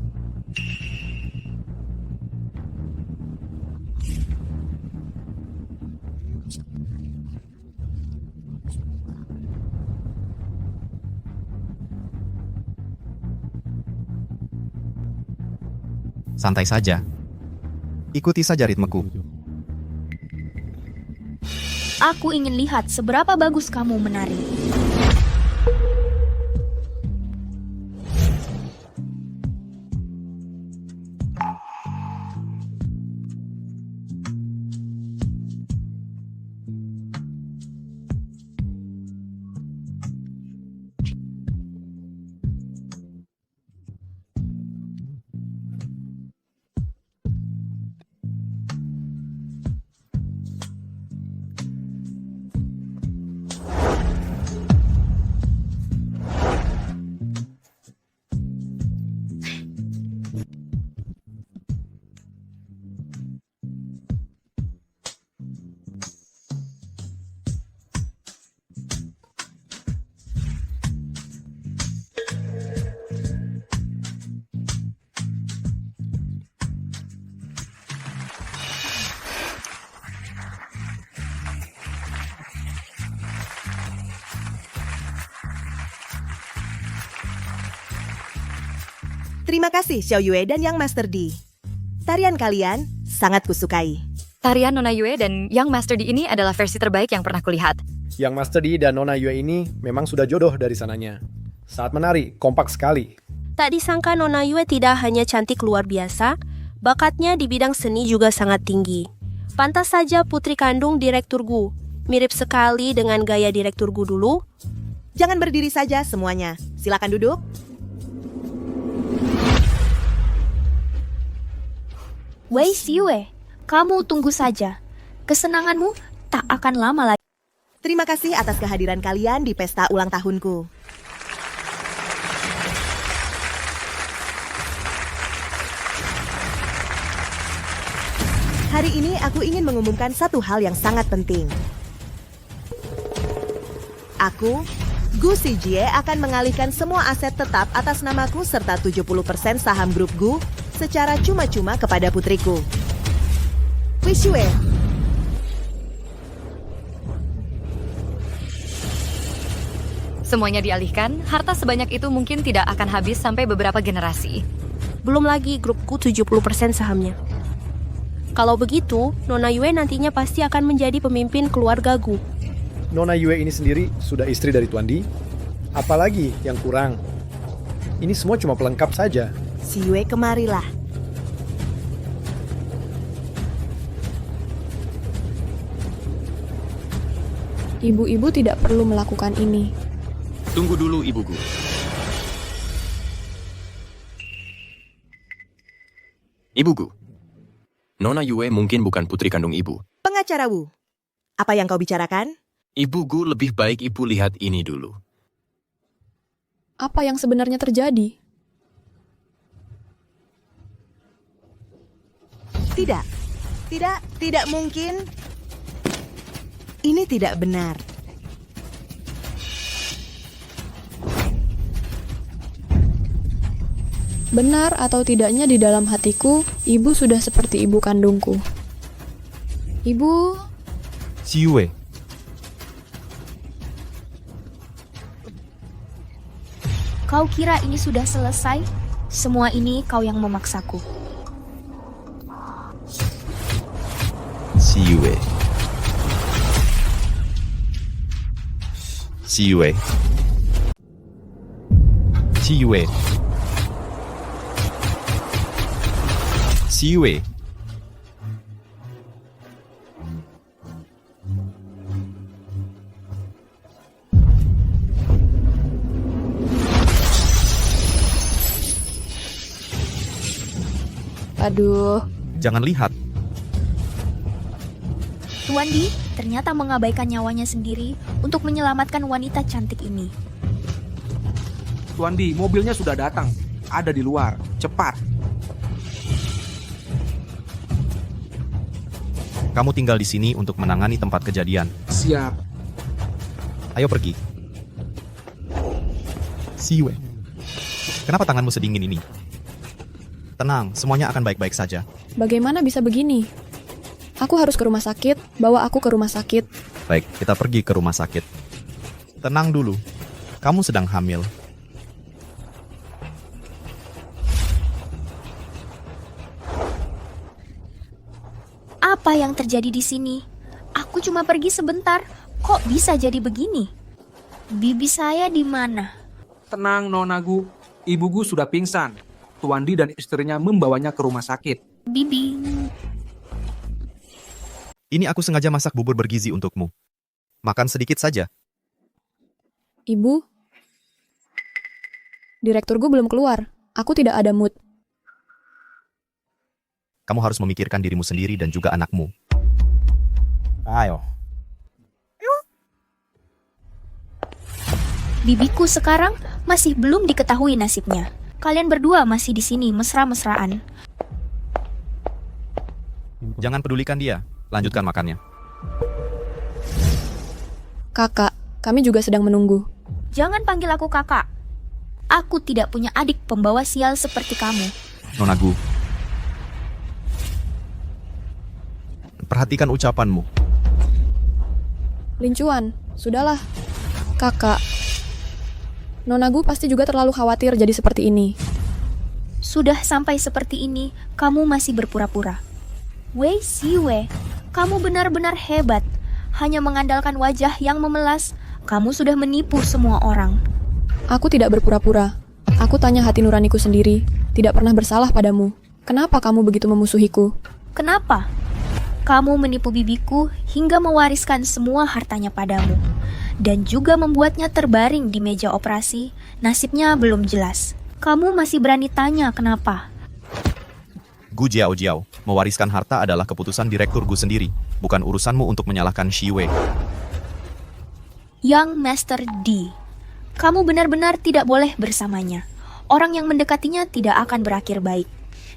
Santai saja. Ikuti saja ritmeku. Aku ingin lihat seberapa bagus kamu menari. Terima kasih Xiao Yue dan Yang Master D. Tarian kalian sangat kusukai. Tarian Nona Yue dan Young Master D ini adalah versi terbaik yang pernah kulihat. Yang Master D dan Nona Yue ini memang sudah jodoh dari sananya. Saat menari, kompak sekali. Tak disangka Nona Yue tidak hanya cantik luar biasa, bakatnya di bidang seni juga sangat tinggi. Pantas saja putri kandung Direktur Gu. Mirip sekali dengan gaya Direktur Gu dulu. Jangan berdiri saja semuanya. Silakan duduk. Wei Xiue, kamu tunggu saja. Kesenanganmu tak akan lama lagi. Terima kasih atas kehadiran kalian di pesta ulang tahunku. Hari ini aku ingin mengumumkan satu hal yang sangat penting. Aku, Gu Xijie, akan mengalihkan semua aset tetap atas namaku serta 70% saham grup Gu secara cuma-cuma kepada putriku. Wei Xiue. Semuanya dialihkan, harta sebanyak itu mungkin tidak akan habis sampai beberapa generasi. Belum lagi grupku 70% sahamnya. Kalau begitu, Nona Yue nantinya pasti akan menjadi pemimpin keluarga Gu. Nona Yue ini sendiri sudah istri dari Tuan Di. Apalagi yang kurang? Ini semua cuma pelengkap saja. Si Yue, kemarilah. Ibu-ibu tidak perlu melakukan ini. Tunggu dulu, Ibu Gu. Ibu Gu, Nona Yue mungkin bukan putri kandung ibu. Pengacara Wu, apa yang kau bicarakan? Ibu Gu, lebih baik ibu lihat ini dulu. Apa yang sebenarnya terjadi? Tidak mungkin. Ini tidak benar. Benar atau tidaknya di dalam hatiku, ibu sudah seperti ibu kandungku. Ibu... Xiue. Kau kira ini sudah selesai? Semua ini kau yang memaksaku. Xiue. Xiue. Xiue. Xi Yue. Aduh. Jangan lihat. Tuan Di ternyata mengabaikan nyawanya sendiri untuk menyelamatkan wanita cantik ini. Tuan Di, mobilnya sudah datang. Ada di luar. Cepat. Kamu tinggal di sini untuk menangani tempat kejadian. Siap. Ayo pergi. Xi Yue. Kenapa tanganmu sedingin ini? Tenang, semuanya akan baik-baik saja. Bagaimana bisa begini? Aku harus ke rumah sakit, bawa aku ke rumah sakit. Baik, kita pergi ke rumah sakit. Tenang dulu. Kamu sedang hamil. Apa yang terjadi di sini? Aku cuma pergi sebentar. Kok bisa jadi begini? Bibi saya di mana? Tenang, Nona Gu. Ibu Gu sudah pingsan. Tuan Di dan istrinya membawanya ke rumah sakit. Bibi. Ini aku sengaja masak bubur bergizi untukmu. Makan sedikit saja. Ibu? Direkturku belum keluar. Aku tidak ada mood. Kamu harus memikirkan dirimu sendiri dan juga anakmu. Ayo. Bibiku sekarang masih belum diketahui nasibnya. Kalian berdua masih di sini mesra-mesraan. Jangan pedulikan dia. Lanjutkan makannya. Kakak, kami juga sedang menunggu. Jangan panggil aku kakak. Aku tidak punya adik pembawa sial seperti kamu. Nona Gu. Perhatikan ucapanmu. Lincuan, sudahlah. Kakak. Nona Gu pasti juga terlalu khawatir jadi seperti ini. Sudah sampai seperti ini, kamu masih berpura-pura. Wei Siwe, kamu benar-benar hebat. Hanya mengandalkan wajah yang memelas, kamu sudah menipu semua orang. Aku tidak berpura-pura. Aku tanya hati nuraniku sendiri, tidak pernah bersalah padamu. Kenapa kamu begitu memusuhiku? Kenapa? Kamu menipu bibiku hingga mewariskan semua hartanya padamu. Dan juga membuatnya terbaring di meja operasi, nasibnya belum jelas. Kamu masih berani tanya kenapa? Gu Jiao Jiao, mewariskan harta adalah keputusan direktur Gu sendiri, bukan urusanmu untuk menyalahkan Xi Yue. Young Master D, kamu benar-benar tidak boleh bersamanya. Orang yang mendekatinya tidak akan berakhir baik.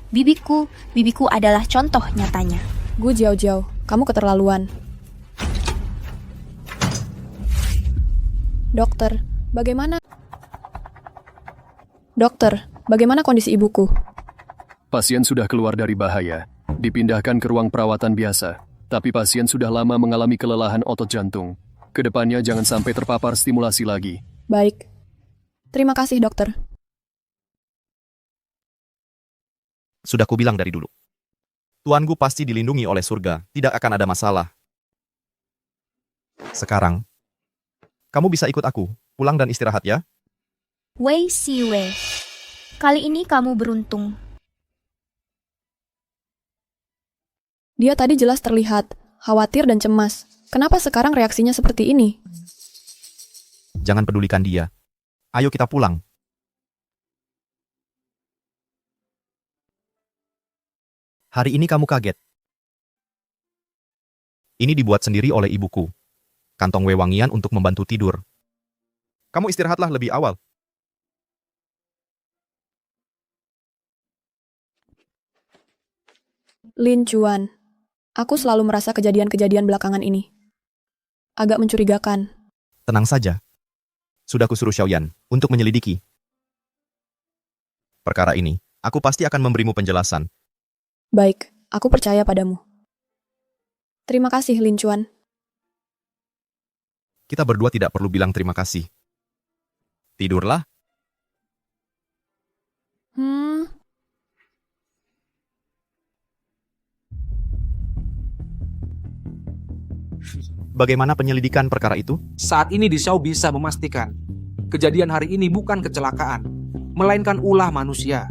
Bibiku adalah contoh nyatanya. Gu Jiao Jiao, kamu keterlaluan. Dokter, bagaimana? Dokter, bagaimana kondisi ibuku? Pasien sudah keluar dari bahaya, dipindahkan ke ruang perawatan biasa. Tapi pasien sudah lama mengalami kelelahan otot jantung. Kedepannya jangan sampai terpapar stimulasi lagi. Baik. Terima kasih, dokter. Sudah kubilang dari dulu. Tuan Gu pasti dilindungi oleh surga, tidak akan ada masalah. Sekarang, kamu bisa ikut aku, pulang dan istirahat ya. Wei Siwe, kali ini kamu beruntung. Dia tadi jelas terlihat khawatir dan cemas. Kenapa sekarang reaksinya seperti ini? Jangan pedulikan dia. Ayo kita pulang. Hari ini kamu kaget. Ini dibuat sendiri oleh ibuku. Kantong wewangian untuk membantu tidur. Kamu istirahatlah lebih awal. Lin Chuan, aku selalu merasa kejadian-kejadian belakangan ini agak mencurigakan. Tenang saja. Sudah kusuruh Xiaoyan untuk menyelidiki. Perkara ini, aku pasti akan memberimu penjelasan. Baik, aku percaya padamu. Terima kasih, Lin Chuan. Kita berdua tidak perlu bilang terima kasih. Tidurlah. Bagaimana penyelidikan perkara itu? Saat ini Di Xiao bisa memastikan kejadian hari ini bukan kecelakaan, melainkan ulah manusia.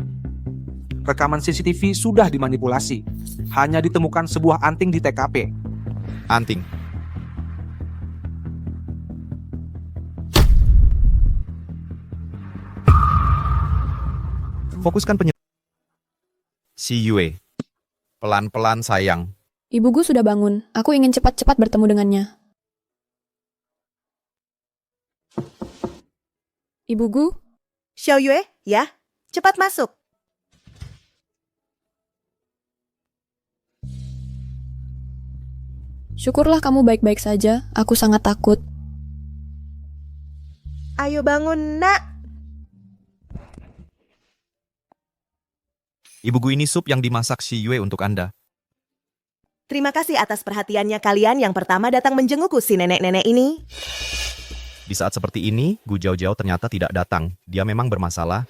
Rekaman CCTV sudah dimanipulasi. Hanya ditemukan sebuah anting di TKP. Anting. Fokuskan Si Yue. Pelan-pelan sayang. Ibu Gu sudah bangun. Aku ingin cepat-cepat bertemu dengannya. Ibu Gu? Xiao Yue, ya, cepat masuk. Syukurlah kamu baik-baik saja. Aku sangat takut. Ayo bangun, nak. Ibu Gu, ini sup yang dimasak si Yue untuk Anda. Terima kasih atas perhatiannya kalian yang pertama datang menjengukku si nenek-nenek ini. Di saat seperti ini, Gu Jiao ternyata tidak datang. Dia memang bermasalah.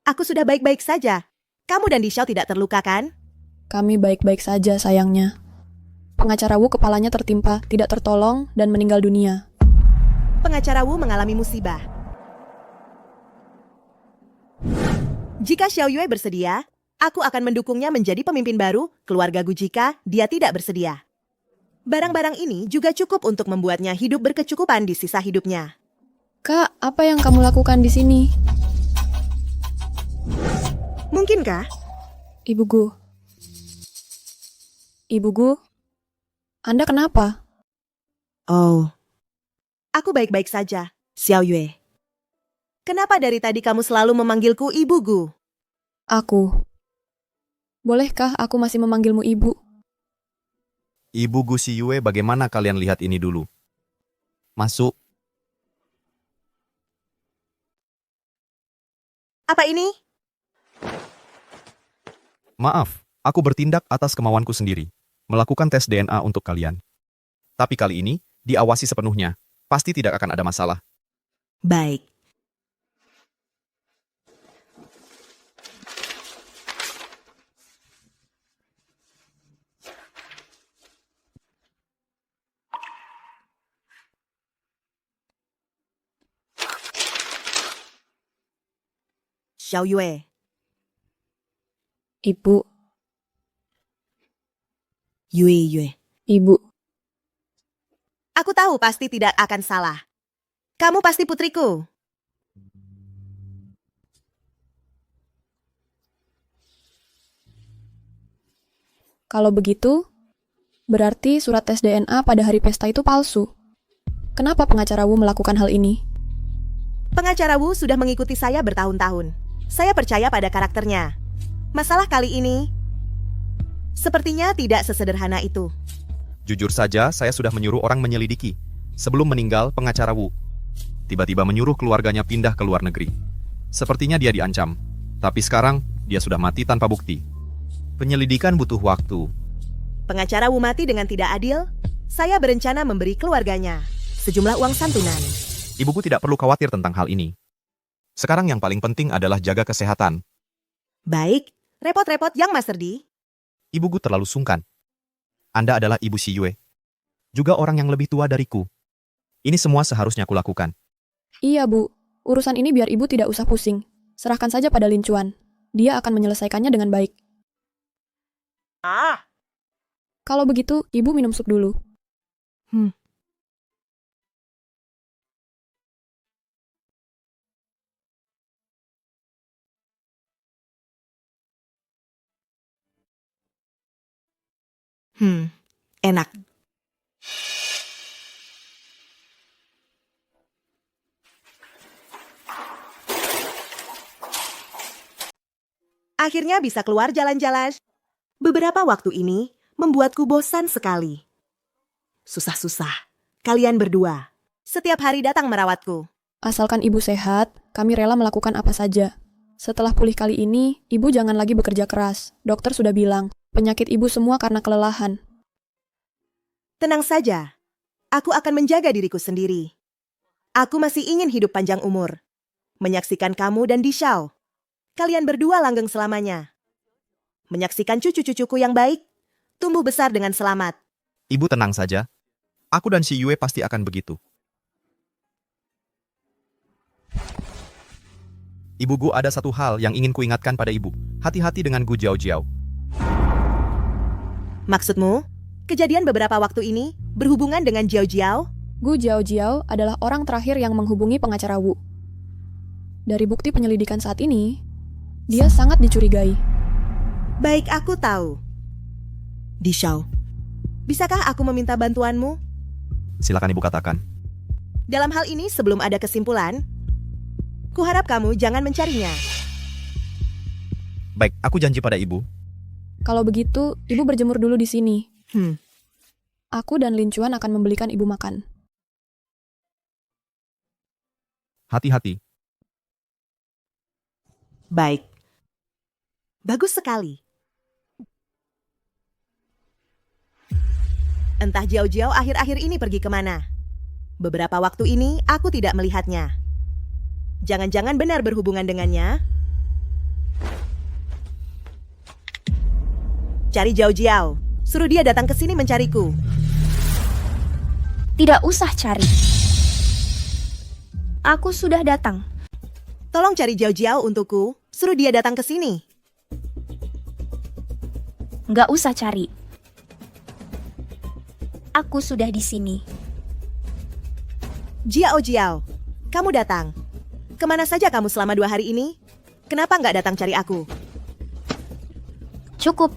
Aku sudah baik-baik saja. Kamu dan Di Xiao tidak terluka kan? Kami baik-baik saja sayangnya. Pengacara Wu kepalanya tertimpa, tidak tertolong, dan meninggal dunia. Pengacara Wu mengalami musibah. Jika Xiao Yue bersedia, aku akan mendukungnya menjadi pemimpin baru keluarga Gu jika dia tidak bersedia. Barang-barang ini juga cukup untuk membuatnya hidup berkecukupan di sisa hidupnya. Kak, apa yang kamu lakukan di sini? Mungkinkah? Ibu Gu. Ibu Gu, Anda kenapa? Oh, aku baik-baik saja, Xiao Yue. Kenapa dari tadi kamu selalu memanggilku Ibu Gu? Aku. Bolehkah aku masih memanggilmu Ibu? Ibu Gu si Yue, bagaimana kalian lihat ini dulu? Masuk. Apa ini? Maaf, aku bertindak atas kemauanku sendiri. Melakukan tes DNA untuk kalian. Tapi kali ini, diawasi sepenuhnya. Pasti tidak akan ada masalah. Baik. Xiao Yue. Ibu. Yue. Ibu. Aku tahu pasti tidak akan salah. Kamu pasti putriku. Kalau begitu, berarti surat tes DNA pada hari pesta itu palsu. Kenapa pengacara Wu melakukan hal ini? Pengacara Wu sudah mengikuti saya bertahun-tahun. Saya percaya pada karakternya. Masalah kali ini sepertinya tidak sesederhana itu. Jujur saja, saya sudah menyuruh orang menyelidiki. Sebelum meninggal, pengacara Wu tiba-tiba menyuruh keluarganya pindah ke luar negeri. Sepertinya dia diancam. Tapi sekarang, dia sudah mati tanpa bukti. Penyelidikan butuh waktu. Pengacara Wu mati dengan tidak adil. Saya berencana memberi keluarganya sejumlah uang santunan. Ibuku tidak perlu khawatir tentang hal ini. Sekarang yang paling penting adalah jaga kesehatan. Baik, repot-repot Yang Master Di. Ibuku terlalu sungkan. Anda adalah ibu si Yue. Juga orang yang lebih tua dariku. Ini semua seharusnya kulakukan. Iya, Bu. Urusan ini biar ibu tidak usah pusing. Serahkan saja pada Lin Chuan. Dia akan menyelesaikannya dengan baik. Kalau begitu, ibu minum sup dulu. Enak. Akhirnya bisa keluar jalan-jalan. Beberapa waktu ini membuatku bosan sekali. Susah-susah. Kalian berdua setiap hari datang merawatku. Asalkan ibu sehat, kami rela melakukan apa saja. Setelah pulih kali ini, ibu jangan lagi bekerja keras. Dokter sudah bilang, penyakit ibu semua karena kelelahan. Tenang saja. Aku akan menjaga diriku sendiri. Aku masih ingin hidup panjang umur. Menyaksikan kamu dan Di Xiao. Kalian berdua langgeng selamanya. Menyaksikan cucu-cucuku yang baik, tumbuh besar dengan selamat. Ibu tenang saja. Aku dan si Yue pasti akan begitu. Ibu Gu, ada satu hal yang ingin kuingatkan pada ibu. Hati-hati dengan Gu Jiao. Maksudmu, kejadian beberapa waktu ini berhubungan dengan Jiao Jiao? Gu Jiao adalah orang terakhir yang menghubungi pengacara Wu. Dari bukti penyelidikan saat ini, dia sangat dicurigai. Baik, aku tahu. Di Shao, bisakah aku meminta bantuanmu? Silakan Ibu katakan. Dalam hal ini sebelum ada kesimpulan, kuharap kamu jangan mencarinya. Baik, aku janji pada Ibu. Kalau begitu, Ibu berjemur dulu di sini. Aku dan Lin Chuan akan membelikan Ibu makan. Hati-hati. Baik. Bagus sekali. Entah Jiao Jiao akhir-akhir ini pergi kemana. Beberapa waktu ini aku tidak melihatnya. Jangan-jangan benar berhubungan dengannya. Cari Jiao Jiao. Suruh dia datang ke sini mencariku. Tidak usah cari. Aku sudah datang. Tolong cari Jiao Jiao untukku. Suruh dia datang ke sini. Nggak usah cari. Aku sudah di sini. Jiao Jiao, kamu datang. Kemana saja kamu selama 2 hari ini? Kenapa nggak datang cari aku? Cukup.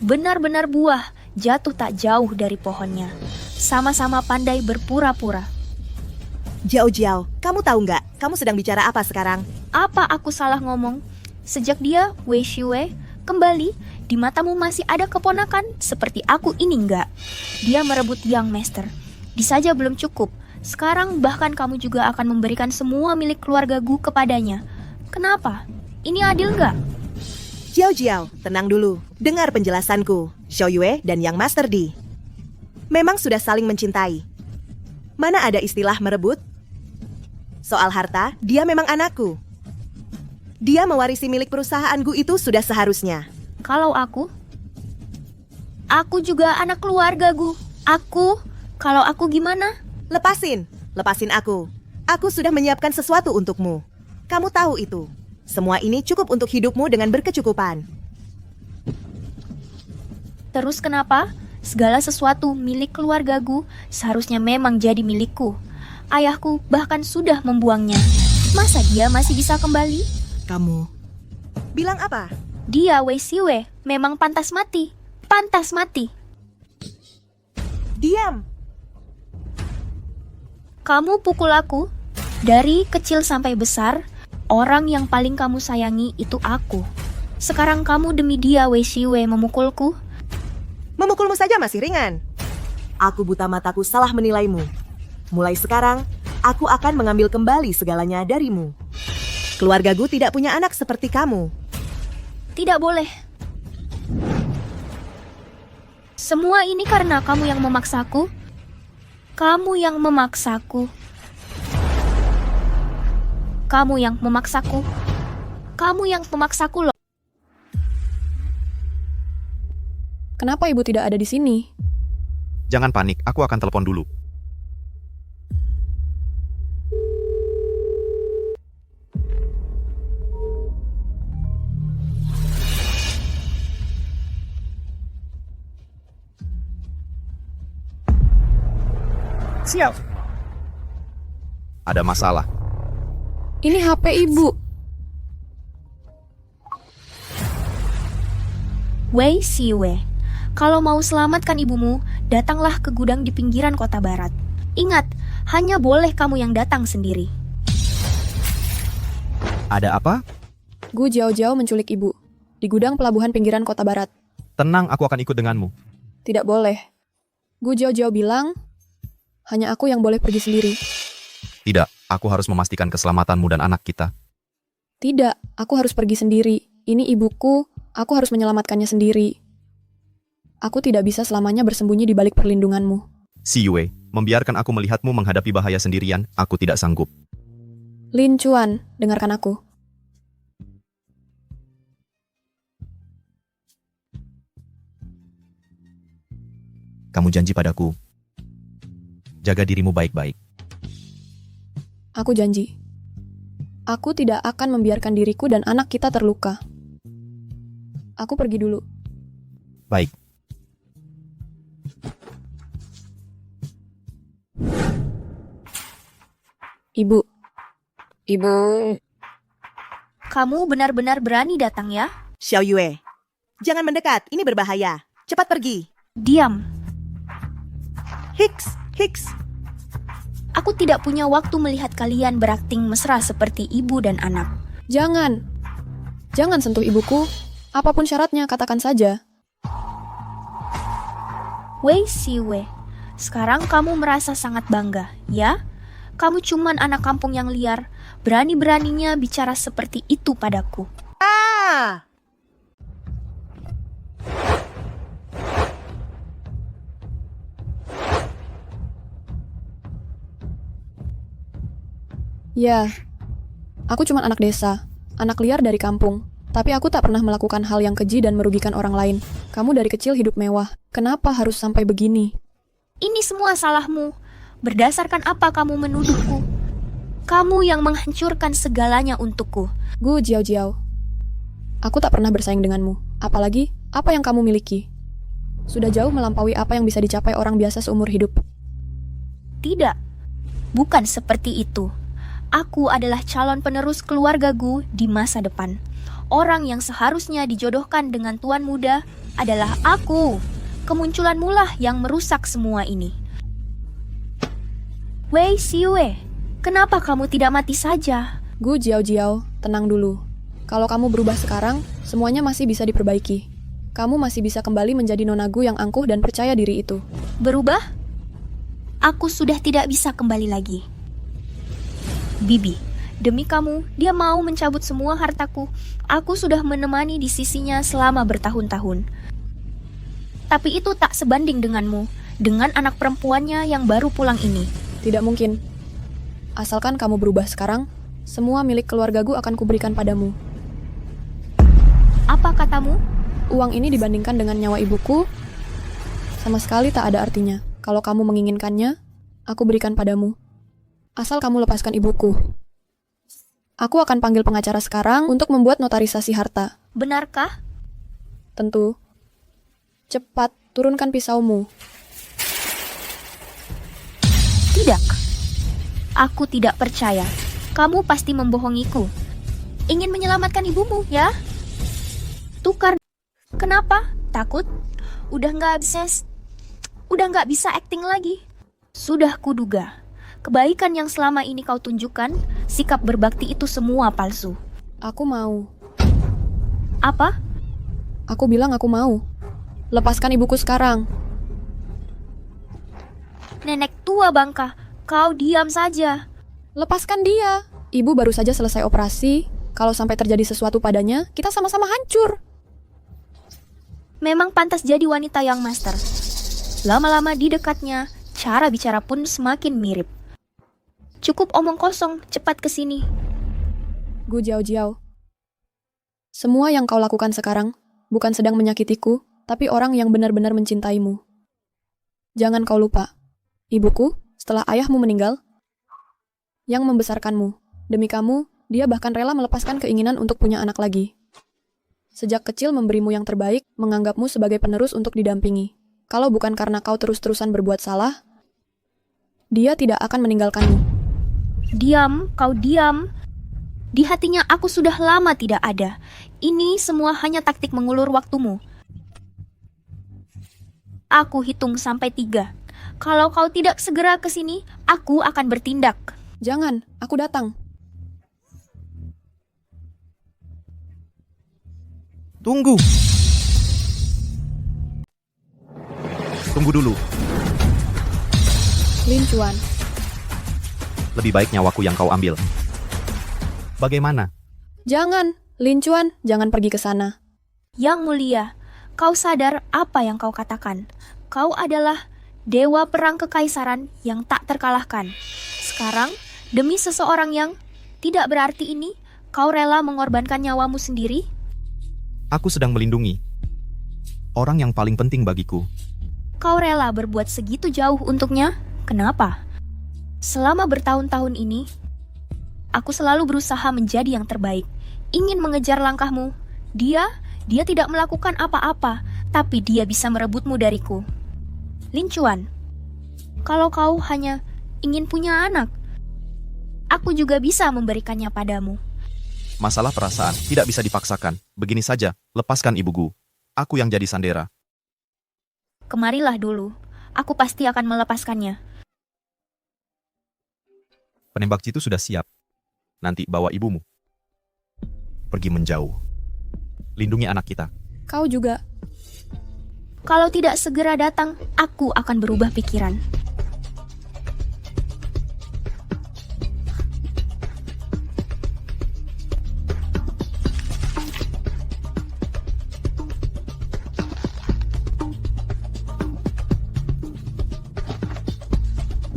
Benar-benar buah jatuh tak jauh dari pohonnya. Sama-sama pandai berpura-pura. Jiao Jiao, kamu tahu nggak? Kamu sedang bicara apa sekarang? Apa aku salah ngomong? Sejak dia, Wei Xiue, kembali, di matamu masih ada keponakan seperti aku ini nggak? Dia merebut Young Master. Di saja belum cukup. Sekarang bahkan kamu juga akan memberikan semua milik keluarga Gu kepadanya. Kenapa? Ini adil nggak? Jiao Jiao, tenang dulu. Dengar penjelasanku. Xiao Yue dan Yang Master Di memang sudah saling mencintai. Mana ada istilah merebut? Soal harta, dia memang anakku. Dia mewarisi milik perusahaan Gu itu sudah seharusnya. Kalau aku juga anak keluarga Gu. Kalau aku gimana? Lepasin aku. Aku sudah menyiapkan sesuatu untukmu. Kamu tahu itu. Semua ini cukup untuk hidupmu dengan berkecukupan. Terus kenapa? Segala sesuatu milik keluarga Gu seharusnya memang jadi milikku. Ayahku bahkan sudah membuangnya. Masa dia masih bisa kembali? Kamu bilang apa? Dia, Wei Xiue, memang pantas mati. Pantas mati. Diam. Kamu pukul aku. Dari kecil sampai besar, orang yang paling kamu sayangi itu aku. Sekarang kamu demi dia, Wei Xiue, memukulku. Memukulmu saja masih ringan. Aku buta mataku salah menilaimu. Mulai sekarang, aku akan mengambil kembali segalanya darimu. Keluarga Gu tidak punya anak seperti kamu. Tidak boleh. Semua ini karena kamu yang memaksaku. Kamu yang memaksaku. Kamu yang memaksaku. Kamu yang memaksaku loh. Kenapa Ibu tidak ada di sini? Jangan panik, aku akan telepon dulu. Siap. Ada masalah. Ini HP Ibu. Wei Xiue, kalau mau selamatkan ibumu, datanglah ke gudang di pinggiran kota barat. Ingat, hanya boleh kamu yang datang sendiri. Ada apa? Gu Jiao menculik Ibu di gudang pelabuhan pinggiran kota barat. Tenang, aku akan ikut denganmu. Tidak boleh. Gu Jiao bilang, hanya aku yang boleh pergi sendiri. Tidak, aku harus memastikan keselamatanmu dan anak kita. Tidak, aku harus pergi sendiri. Ini ibuku, aku harus menyelamatkannya sendiri. Aku tidak bisa selamanya bersembunyi di balik perlindunganmu. Si Yue, membiarkan aku melihatmu menghadapi bahaya sendirian, aku tidak sanggup. Lin Chuan, dengarkan aku. Kamu janji padaku. Jaga dirimu baik-baik. Aku janji. Aku tidak akan membiarkan diriku dan anak kita terluka. Aku pergi dulu. Baik. Ibu. Ibu. Kamu benar-benar berani datang ya? Xiao Yue, jangan mendekat, ini berbahaya. Cepat pergi. Diam. Hicks. Aku tidak punya waktu melihat kalian berakting mesra seperti ibu dan anak. Jangan sentuh ibuku. Apapun syaratnya, katakan saja. Wei Siwei, sekarang kamu merasa sangat bangga, ya? Kamu cuman anak kampung yang liar, berani-beraninya bicara seperti itu padaku. Ah! Ya, aku cuma anak desa, anak liar dari kampung. Tapi aku tak pernah melakukan hal yang keji dan merugikan orang lain. Kamu dari kecil hidup mewah. Kenapa harus sampai begini? Ini semua salahmu. Berdasarkan apa kamu menuduhku? Kamu yang menghancurkan segalanya untukku. Gu Jiao. Aku tak pernah bersaing denganmu. Apalagi, apa yang kamu miliki? Sudah jauh melampaui apa yang bisa dicapai orang biasa seumur hidup. Tidak. Bukan seperti itu. Aku adalah calon penerus keluarga Gu di masa depan. Orang yang seharusnya dijodohkan dengan tuan muda adalah aku. Kemunculanmu lah yang merusak semua ini. Wei Siwei, kenapa kamu tidak mati saja? Gu Jiao, tenang dulu. Kalau kamu berubah sekarang, semuanya masih bisa diperbaiki. Kamu masih bisa kembali menjadi Nona Gu yang angkuh dan percaya diri itu. Berubah? Aku sudah tidak bisa kembali lagi. Bibi, demi kamu, dia mau mencabut semua hartaku. Aku sudah menemani di sisinya selama bertahun-tahun. Tapi itu tak sebanding denganmu, dengan anak perempuannya yang baru pulang ini. Tidak mungkin. Asalkan kamu berubah sekarang, semua milik keluargaku akan kuberikan padamu. Apa katamu? Uang ini dibandingkan dengan nyawa ibuku, sama sekali tak ada artinya. Kalau kamu menginginkannya, aku berikan padamu. Asal kamu lepaskan ibuku. Aku akan panggil pengacara sekarang untuk membuat notarisasi harta. Benarkah? Tentu. Cepat, turunkan pisaumu. Tidak. Aku tidak percaya. Kamu pasti membohongiku. Ingin menyelamatkan ibumu, ya? Tukar. Kenapa? Takut? Udah nggak bisa acting lagi. Sudah kuduga. Kebaikan yang selama ini kau tunjukkan, sikap berbakti itu semua palsu. Aku mau. Apa? Aku bilang aku mau. Lepaskan ibuku sekarang. Nenek tua bangka, kau diam saja. Lepaskan dia. Ibu baru saja selesai operasi. Kalau sampai terjadi sesuatu padanya, kita sama-sama hancur. Memang pantas jadi wanita yang master. Lama-lama di dekatnya, cara bicara pun semakin mirip. Cukup omong kosong, cepat ke sini. Gu Jiao. Semua yang kau lakukan sekarang bukan sedang menyakitiku, tapi orang yang benar-benar mencintaimu. Jangan kau lupa, ibuku, setelah ayahmu meninggal, yang membesarkanmu. Demi kamu, dia bahkan rela melepaskan keinginan untuk punya anak lagi. Sejak kecil memberimu yang terbaik, menganggapmu sebagai penerus untuk didampingi. Kalau bukan karena kau terus-terusan berbuat salah, dia tidak akan meninggalkanmu. Diam, kau diam. Di hatinya aku sudah lama tidak ada. Ini semua hanya taktik mengulur waktumu. Aku hitung sampai 3. Kalau kau tidak segera ke sini, aku akan bertindak. Jangan, aku datang. Tunggu. Tunggu dulu. Lin Chuan. Lebih baik nyawaku yang kau ambil. Bagaimana? Jangan, Lin Chuan, jangan pergi ke sana. Yang mulia, kau sadar apa yang kau katakan. Kau adalah dewa perang kekaisaran yang tak terkalahkan. Sekarang, demi seseorang yang tidak berarti ini, kau rela mengorbankan nyawamu sendiri? Aku sedang melindungi orang yang paling penting bagiku. Kau rela berbuat segitu jauh untuknya? Kenapa? Selama bertahun-tahun ini, aku selalu berusaha menjadi yang terbaik, ingin mengejar langkahmu. Dia Dia tidak melakukan apa-apa, tapi dia bisa merebutmu dariku. Lin Chuan, kalau kau hanya ingin punya anak, aku juga bisa memberikannya padamu. Masalah perasaan tidak bisa dipaksakan. Begini saja, lepaskan Ibu Gu. Aku yang jadi sandera. Kemarilah dulu, aku pasti akan melepaskannya. Penembak jitu sudah siap. Nanti bawa ibumu. Pergi menjauh. Lindungi anak kita. Kau juga. Kalau tidak segera datang, aku akan berubah pikiran.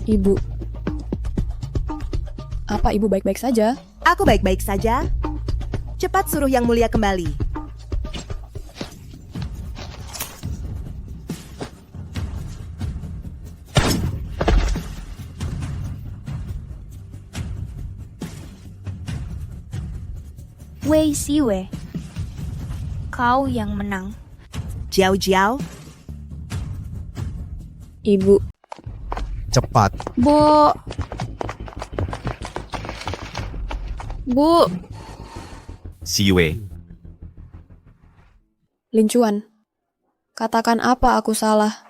Ibu. Apa ibu baik-baik saja? Aku baik-baik saja. Cepat suruh Yang Mulia kembali. Wei Siwei, kau yang menang. Jiao Jiao. Ibu. Cepat. Bu. Bu. Si Yue. Lin Chuan, katakan apa aku salah?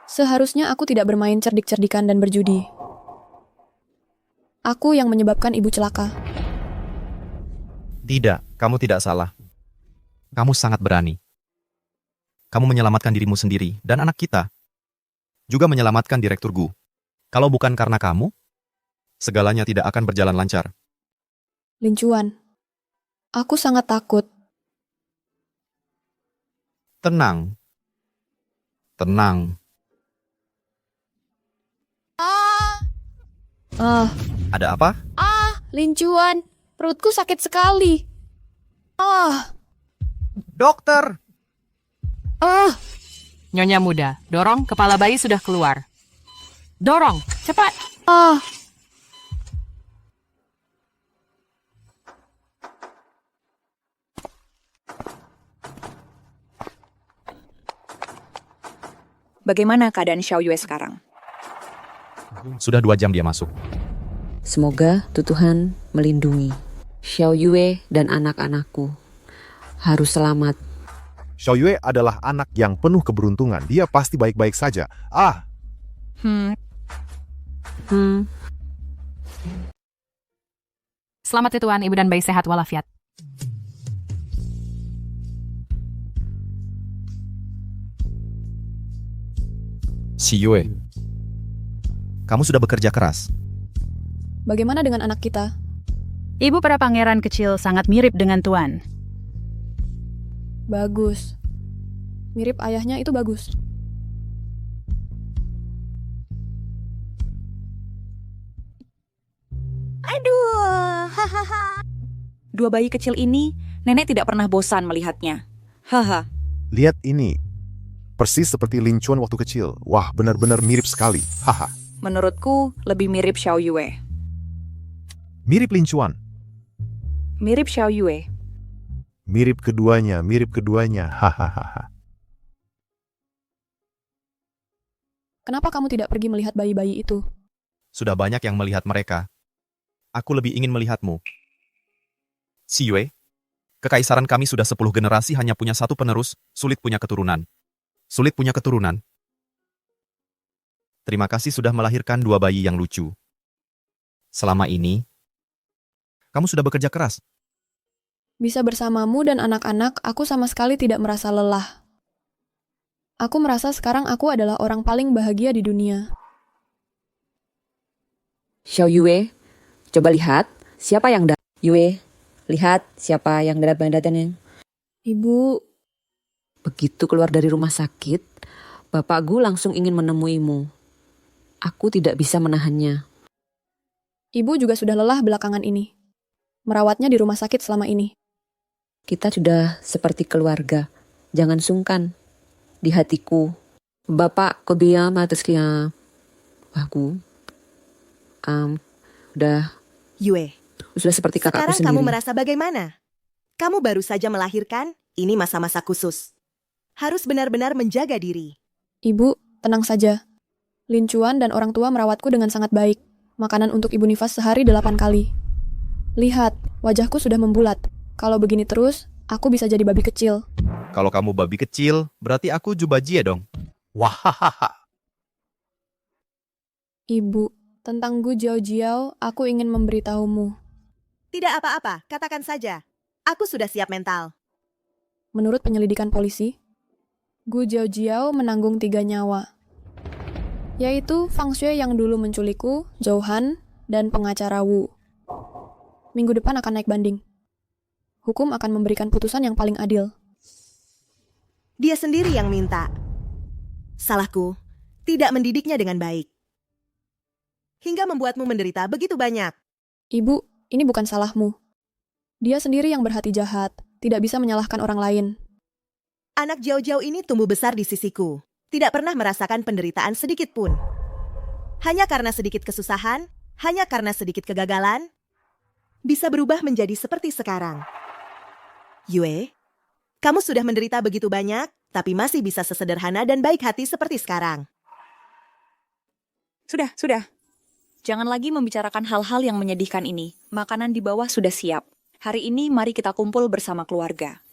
Seharusnya aku tidak bermain cerdik-cerdikan dan berjudi. Aku yang menyebabkan ibu celaka. Tidak, kamu tidak salah. Kamu sangat berani. Kamu menyelamatkan dirimu sendiri dan anak kita. Juga menyelamatkan Direktur Gu. Kalau bukan karena kamu, segalanya tidak akan berjalan lancar. Lin Chuan, aku sangat takut. Tenang. Tenang. Ada apa? Lin Chuan, perutku sakit sekali. Dokter! Nyonya muda, dorong, kepala bayi sudah keluar. Dorong, cepat. Bagaimana keadaan Xiao Yue sekarang? Sudah 2 jam dia masuk. Semoga Tuhan melindungi Xiao Yue dan anak-anakku. Harus selamat. Xiao Yue adalah anak yang penuh keberuntungan. Dia pasti baik-baik saja. Selamat ya Tuan, ibu dan bayi sehat walafiat. Si Yue, kamu sudah bekerja keras. Bagaimana dengan anak kita? Ibu para pangeran kecil sangat mirip dengan Tuan. Bagus. Mirip ayahnya itu bagus. Aduh, hahaha. 2 bayi kecil ini, nenek tidak pernah bosan melihatnya. Haha. Lihat ini. Persis seperti Lin Chuan waktu kecil. Wah, benar-benar mirip sekali. Haha. Menurutku, lebih mirip Xiao Yue. Mirip Lin Chuan. Mirip Xiao Yue. Mirip keduanya. Hahaha. Kenapa kamu tidak pergi melihat bayi-bayi itu? Sudah banyak yang melihat mereka. Aku lebih ingin melihatmu. Si Yue, kekaisaran kami sudah 10 generasi hanya punya 1 penerus, sulit punya keturunan. Terima kasih sudah melahirkan 2 bayi yang lucu. Selama ini, kamu sudah bekerja keras. Bisa bersamamu dan anak-anak, aku sama sekali tidak merasa lelah. Aku merasa sekarang aku adalah orang paling bahagia di dunia. Xiao Yue, coba lihat siapa yang datang. Yue, lihat siapa yang datang. Ibu. Begitu keluar dari rumah sakit, Bapak Gu langsung ingin menemuimu. Aku tidak bisa menahannya. Ibu juga sudah lelah belakangan ini. Merawatnya di rumah sakit selama ini. Kita sudah seperti keluarga. Jangan sungkan. Di hatiku. Bapak Kodia Matuskia. Aku. Udah. Yue. Sudah seperti kakakku Sekarang sendiri. kamu merasa bagaimana? Kamu baru saja melahirkan, Ini masa-masa khusus. Harus benar-benar menjaga diri. Ibu, tenang saja. Lin Chuan dan orang tua merawatku dengan sangat baik. Makanan untuk Ibu Nifas sehari 8 kali. Lihat, wajahku sudah membulat. Kalau begini terus, aku bisa jadi babi kecil. Kalau kamu babi kecil, berarti aku jubajie dong. Wahahaha. Ibu, tentang Gu Jiao, aku ingin memberitahumu. Tidak apa-apa, katakan saja. Aku sudah siap mental. Menurut penyelidikan polisi, Gu Jiao menanggung 3 nyawa. Yaitu Fang Xue yang dulu menculikku, Zhou Han, dan pengacara Wu. Minggu depan akan naik banding. Hukum akan memberikan putusan yang paling adil. Dia sendiri yang minta. Salahku, tidak mendidiknya dengan baik. Hingga membuatmu menderita begitu banyak. Ibu, ini bukan salahmu. Dia sendiri yang berhati jahat, tidak bisa menyalahkan orang lain. Anak Jiao ini tumbuh besar di sisiku. Tidak pernah merasakan penderitaan sedikit pun. Hanya karena sedikit kesusahan, hanya karena sedikit kegagalan, bisa berubah menjadi seperti sekarang. Yue, kamu sudah menderita begitu banyak, tapi masih bisa sesederhana dan baik hati seperti sekarang. Sudah. Jangan lagi membicarakan hal-hal yang menyedihkan ini. Makanan di bawah sudah siap. Hari ini mari kita kumpul bersama keluarga.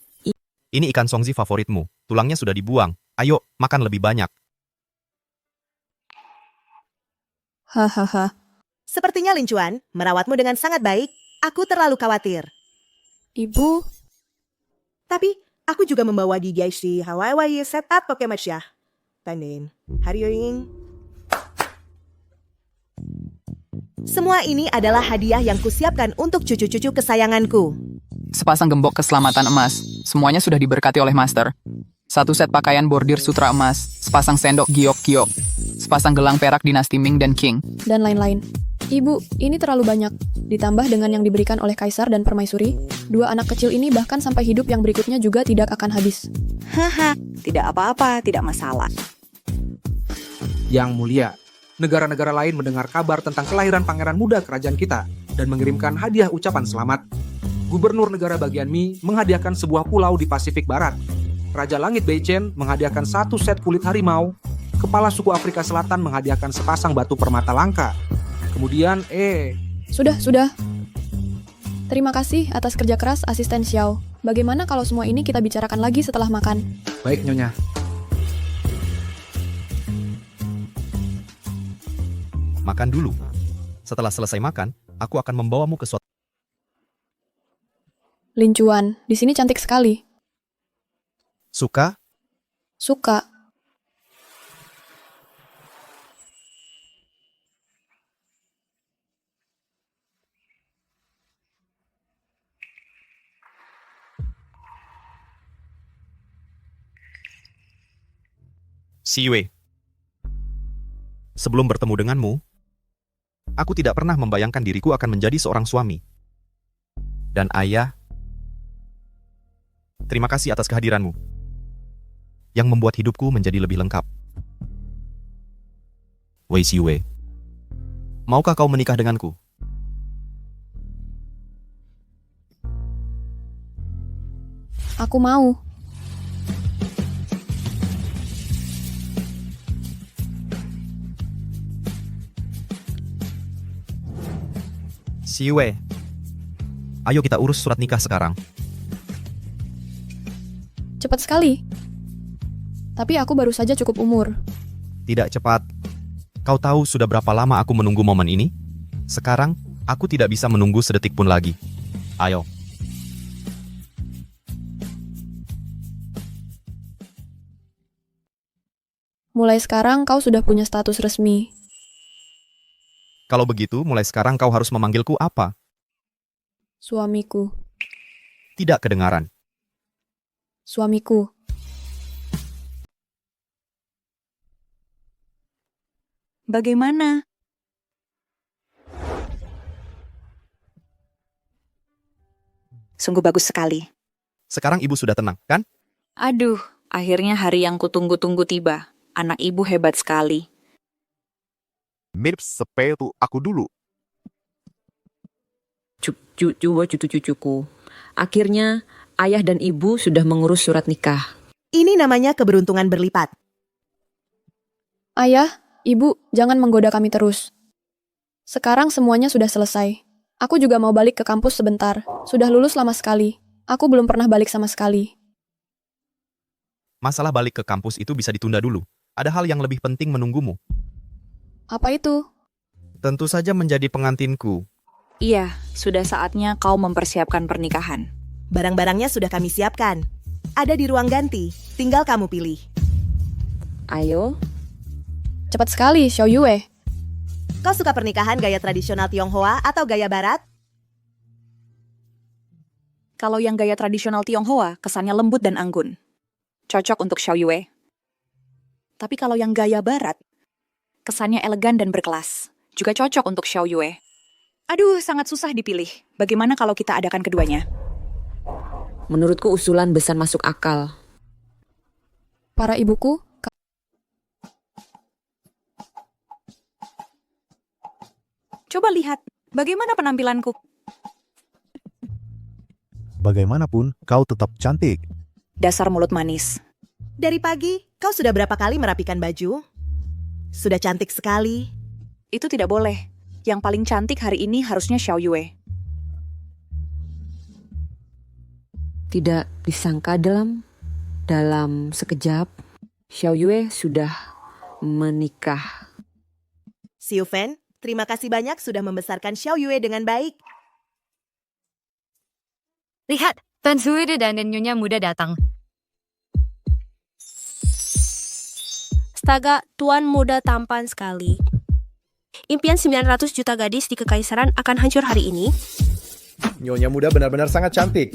Ini ikan songzi favoritmu. Tulangnya sudah dibuang. Ayo, makan lebih banyak. Hahaha. Sepertinya Lin Chuan merawatmu dengan sangat baik. Aku terlalu khawatir. Ibu. Tapi, aku juga membawa di Gaishi Hawaii setup Pokemon. Tandin. Haryoing. Semua ini adalah hadiah yang kusiapkan untuk cucu-cucu kesayanganku. Sepasang gembok keselamatan emas. Semuanya sudah diberkati oleh Master. 1 set pakaian bordir sutra emas. Sepasang sendok giok-giok. Sepasang gelang perak dinasti Ming dan Qing. Dan lain-lain. Ibu, ini terlalu banyak. Ditambah dengan yang diberikan oleh Kaisar dan Permaisuri, 2 anak kecil ini bahkan sampai hidup yang berikutnya juga tidak akan habis. Haha, tidak apa-apa, tidak masalah. Yang mulia, negara-negara lain mendengar kabar tentang kelahiran pangeran muda kerajaan kita dan mengirimkan hadiah ucapan selamat. Gubernur negara bagian Mi menghadiahkan sebuah pulau di Pasifik Barat. Raja Langit Beichen menghadiahkan 1 set kulit harimau. Kepala suku Afrika Selatan menghadiahkan sepasang batu permata langka. Kemudian, Sudah. Terima kasih atas kerja keras asisten Xiao. Bagaimana kalau semua ini kita bicarakan lagi setelah makan? Baik, Nyonya. Makan dulu. Setelah selesai makan, aku akan membawamu ke suatu... Lin Chuan, di sini cantik sekali. Suka? Suka. Si Yue. Sebelum bertemu denganmu, aku tidak pernah membayangkan diriku akan menjadi seorang suami. Dan ayah, terima kasih atas kehadiranmu, yang membuat hidupku menjadi lebih lengkap. Wei Si Yue, maukah kau menikah denganku? Aku mau. Si Yue, ayo kita urus surat nikah sekarang. Cepat sekali. Tapi aku baru saja cukup umur. Tidak cepat. Kau tahu sudah berapa lama aku menunggu momen ini? Sekarang, aku tidak bisa menunggu sedetik pun lagi. Ayo. Mulai sekarang kau sudah punya status resmi. Kalau begitu, mulai sekarang kau harus memanggilku apa? Suamiku. Tidak kedengaran. Suamiku. Bagaimana? Sungguh bagus sekali. Sekarang ibu sudah tenang, kan? Aduh, akhirnya hari yang kutunggu-tunggu tiba. Anak ibu hebat sekali. Mirip seperti aku dulu. Cucu-cucuku. Akhirnya, Ayah dan ibu sudah mengurus surat nikah. Ini namanya keberuntungan berlipat. Ayah, ibu, jangan menggoda kami terus. Sekarang semuanya sudah selesai. Aku juga mau balik ke kampus sebentar. Sudah lulus lama sekali. Aku belum pernah balik sama sekali. Masalah balik ke kampus itu bisa ditunda dulu. Ada hal yang lebih penting menunggumu. Apa itu? Tentu saja menjadi pengantinku. Iya, sudah saatnya kau mempersiapkan pernikahan. Barang-barangnya sudah kami siapkan. Ada di ruang ganti, tinggal kamu pilih. Ayo. Cepat sekali, Xiao Yue. Kau suka pernikahan gaya tradisional Tionghoa atau gaya barat? Kalau yang gaya tradisional Tionghoa, kesannya lembut dan anggun. Cocok untuk Xiao Yue. Tapi kalau yang gaya barat, kesannya elegan dan berkelas. Juga cocok untuk Xiao Yue. Aduh, sangat susah dipilih. Bagaimana kalau kita adakan keduanya? Menurutku usulan Besan masuk akal. Para ibuku, coba lihat, bagaimana penampilanku? Bagaimanapun, kau tetap cantik. Dasar mulut manis. Dari pagi, kau sudah berapa kali merapikan baju? Sudah cantik sekali. Itu tidak boleh. Yang paling cantik hari ini harusnya Xiao Yue. Tidak disangka dalam sekejap, Xiao Yue sudah menikah. Xiu Fen, terima kasih banyak sudah membesarkan Xiao Yue dengan baik. Lihat, Tan Suede dan Nyonya muda datang. Astaga, tuan muda tampan sekali. Impian 900 juta gadis di kekaisaran akan hancur hari ini. Nyonya muda benar-benar sangat cantik.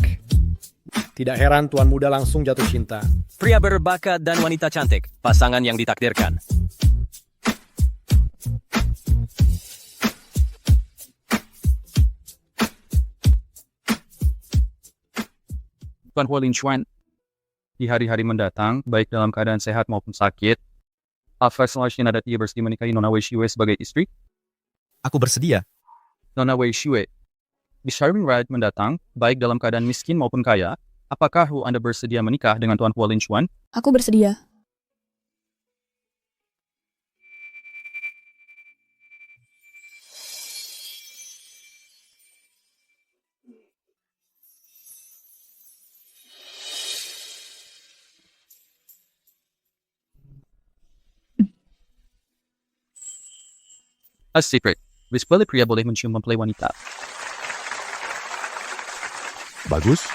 Tidak heran tuan muda langsung jatuh cinta. Pria berbakat dan wanita cantik, pasangan yang ditakdirkan. Tuan Hua Linchuan, di hari-hari mendatang, baik dalam keadaan sehat maupun sakit, apa selanjutnya adat ia bersedia menikahi Nona Wei Shue sebagai istri? Aku bersedia. Nona Wei Shue, di Sharwin Ride mendatang, baik dalam keadaan miskin maupun kaya, apakah Anda bersedia menikah dengan Tuan Hua Linchuan? Aku bersedia. A secret, Wisbole pria boleh mencium mempelai wanita. Bagus.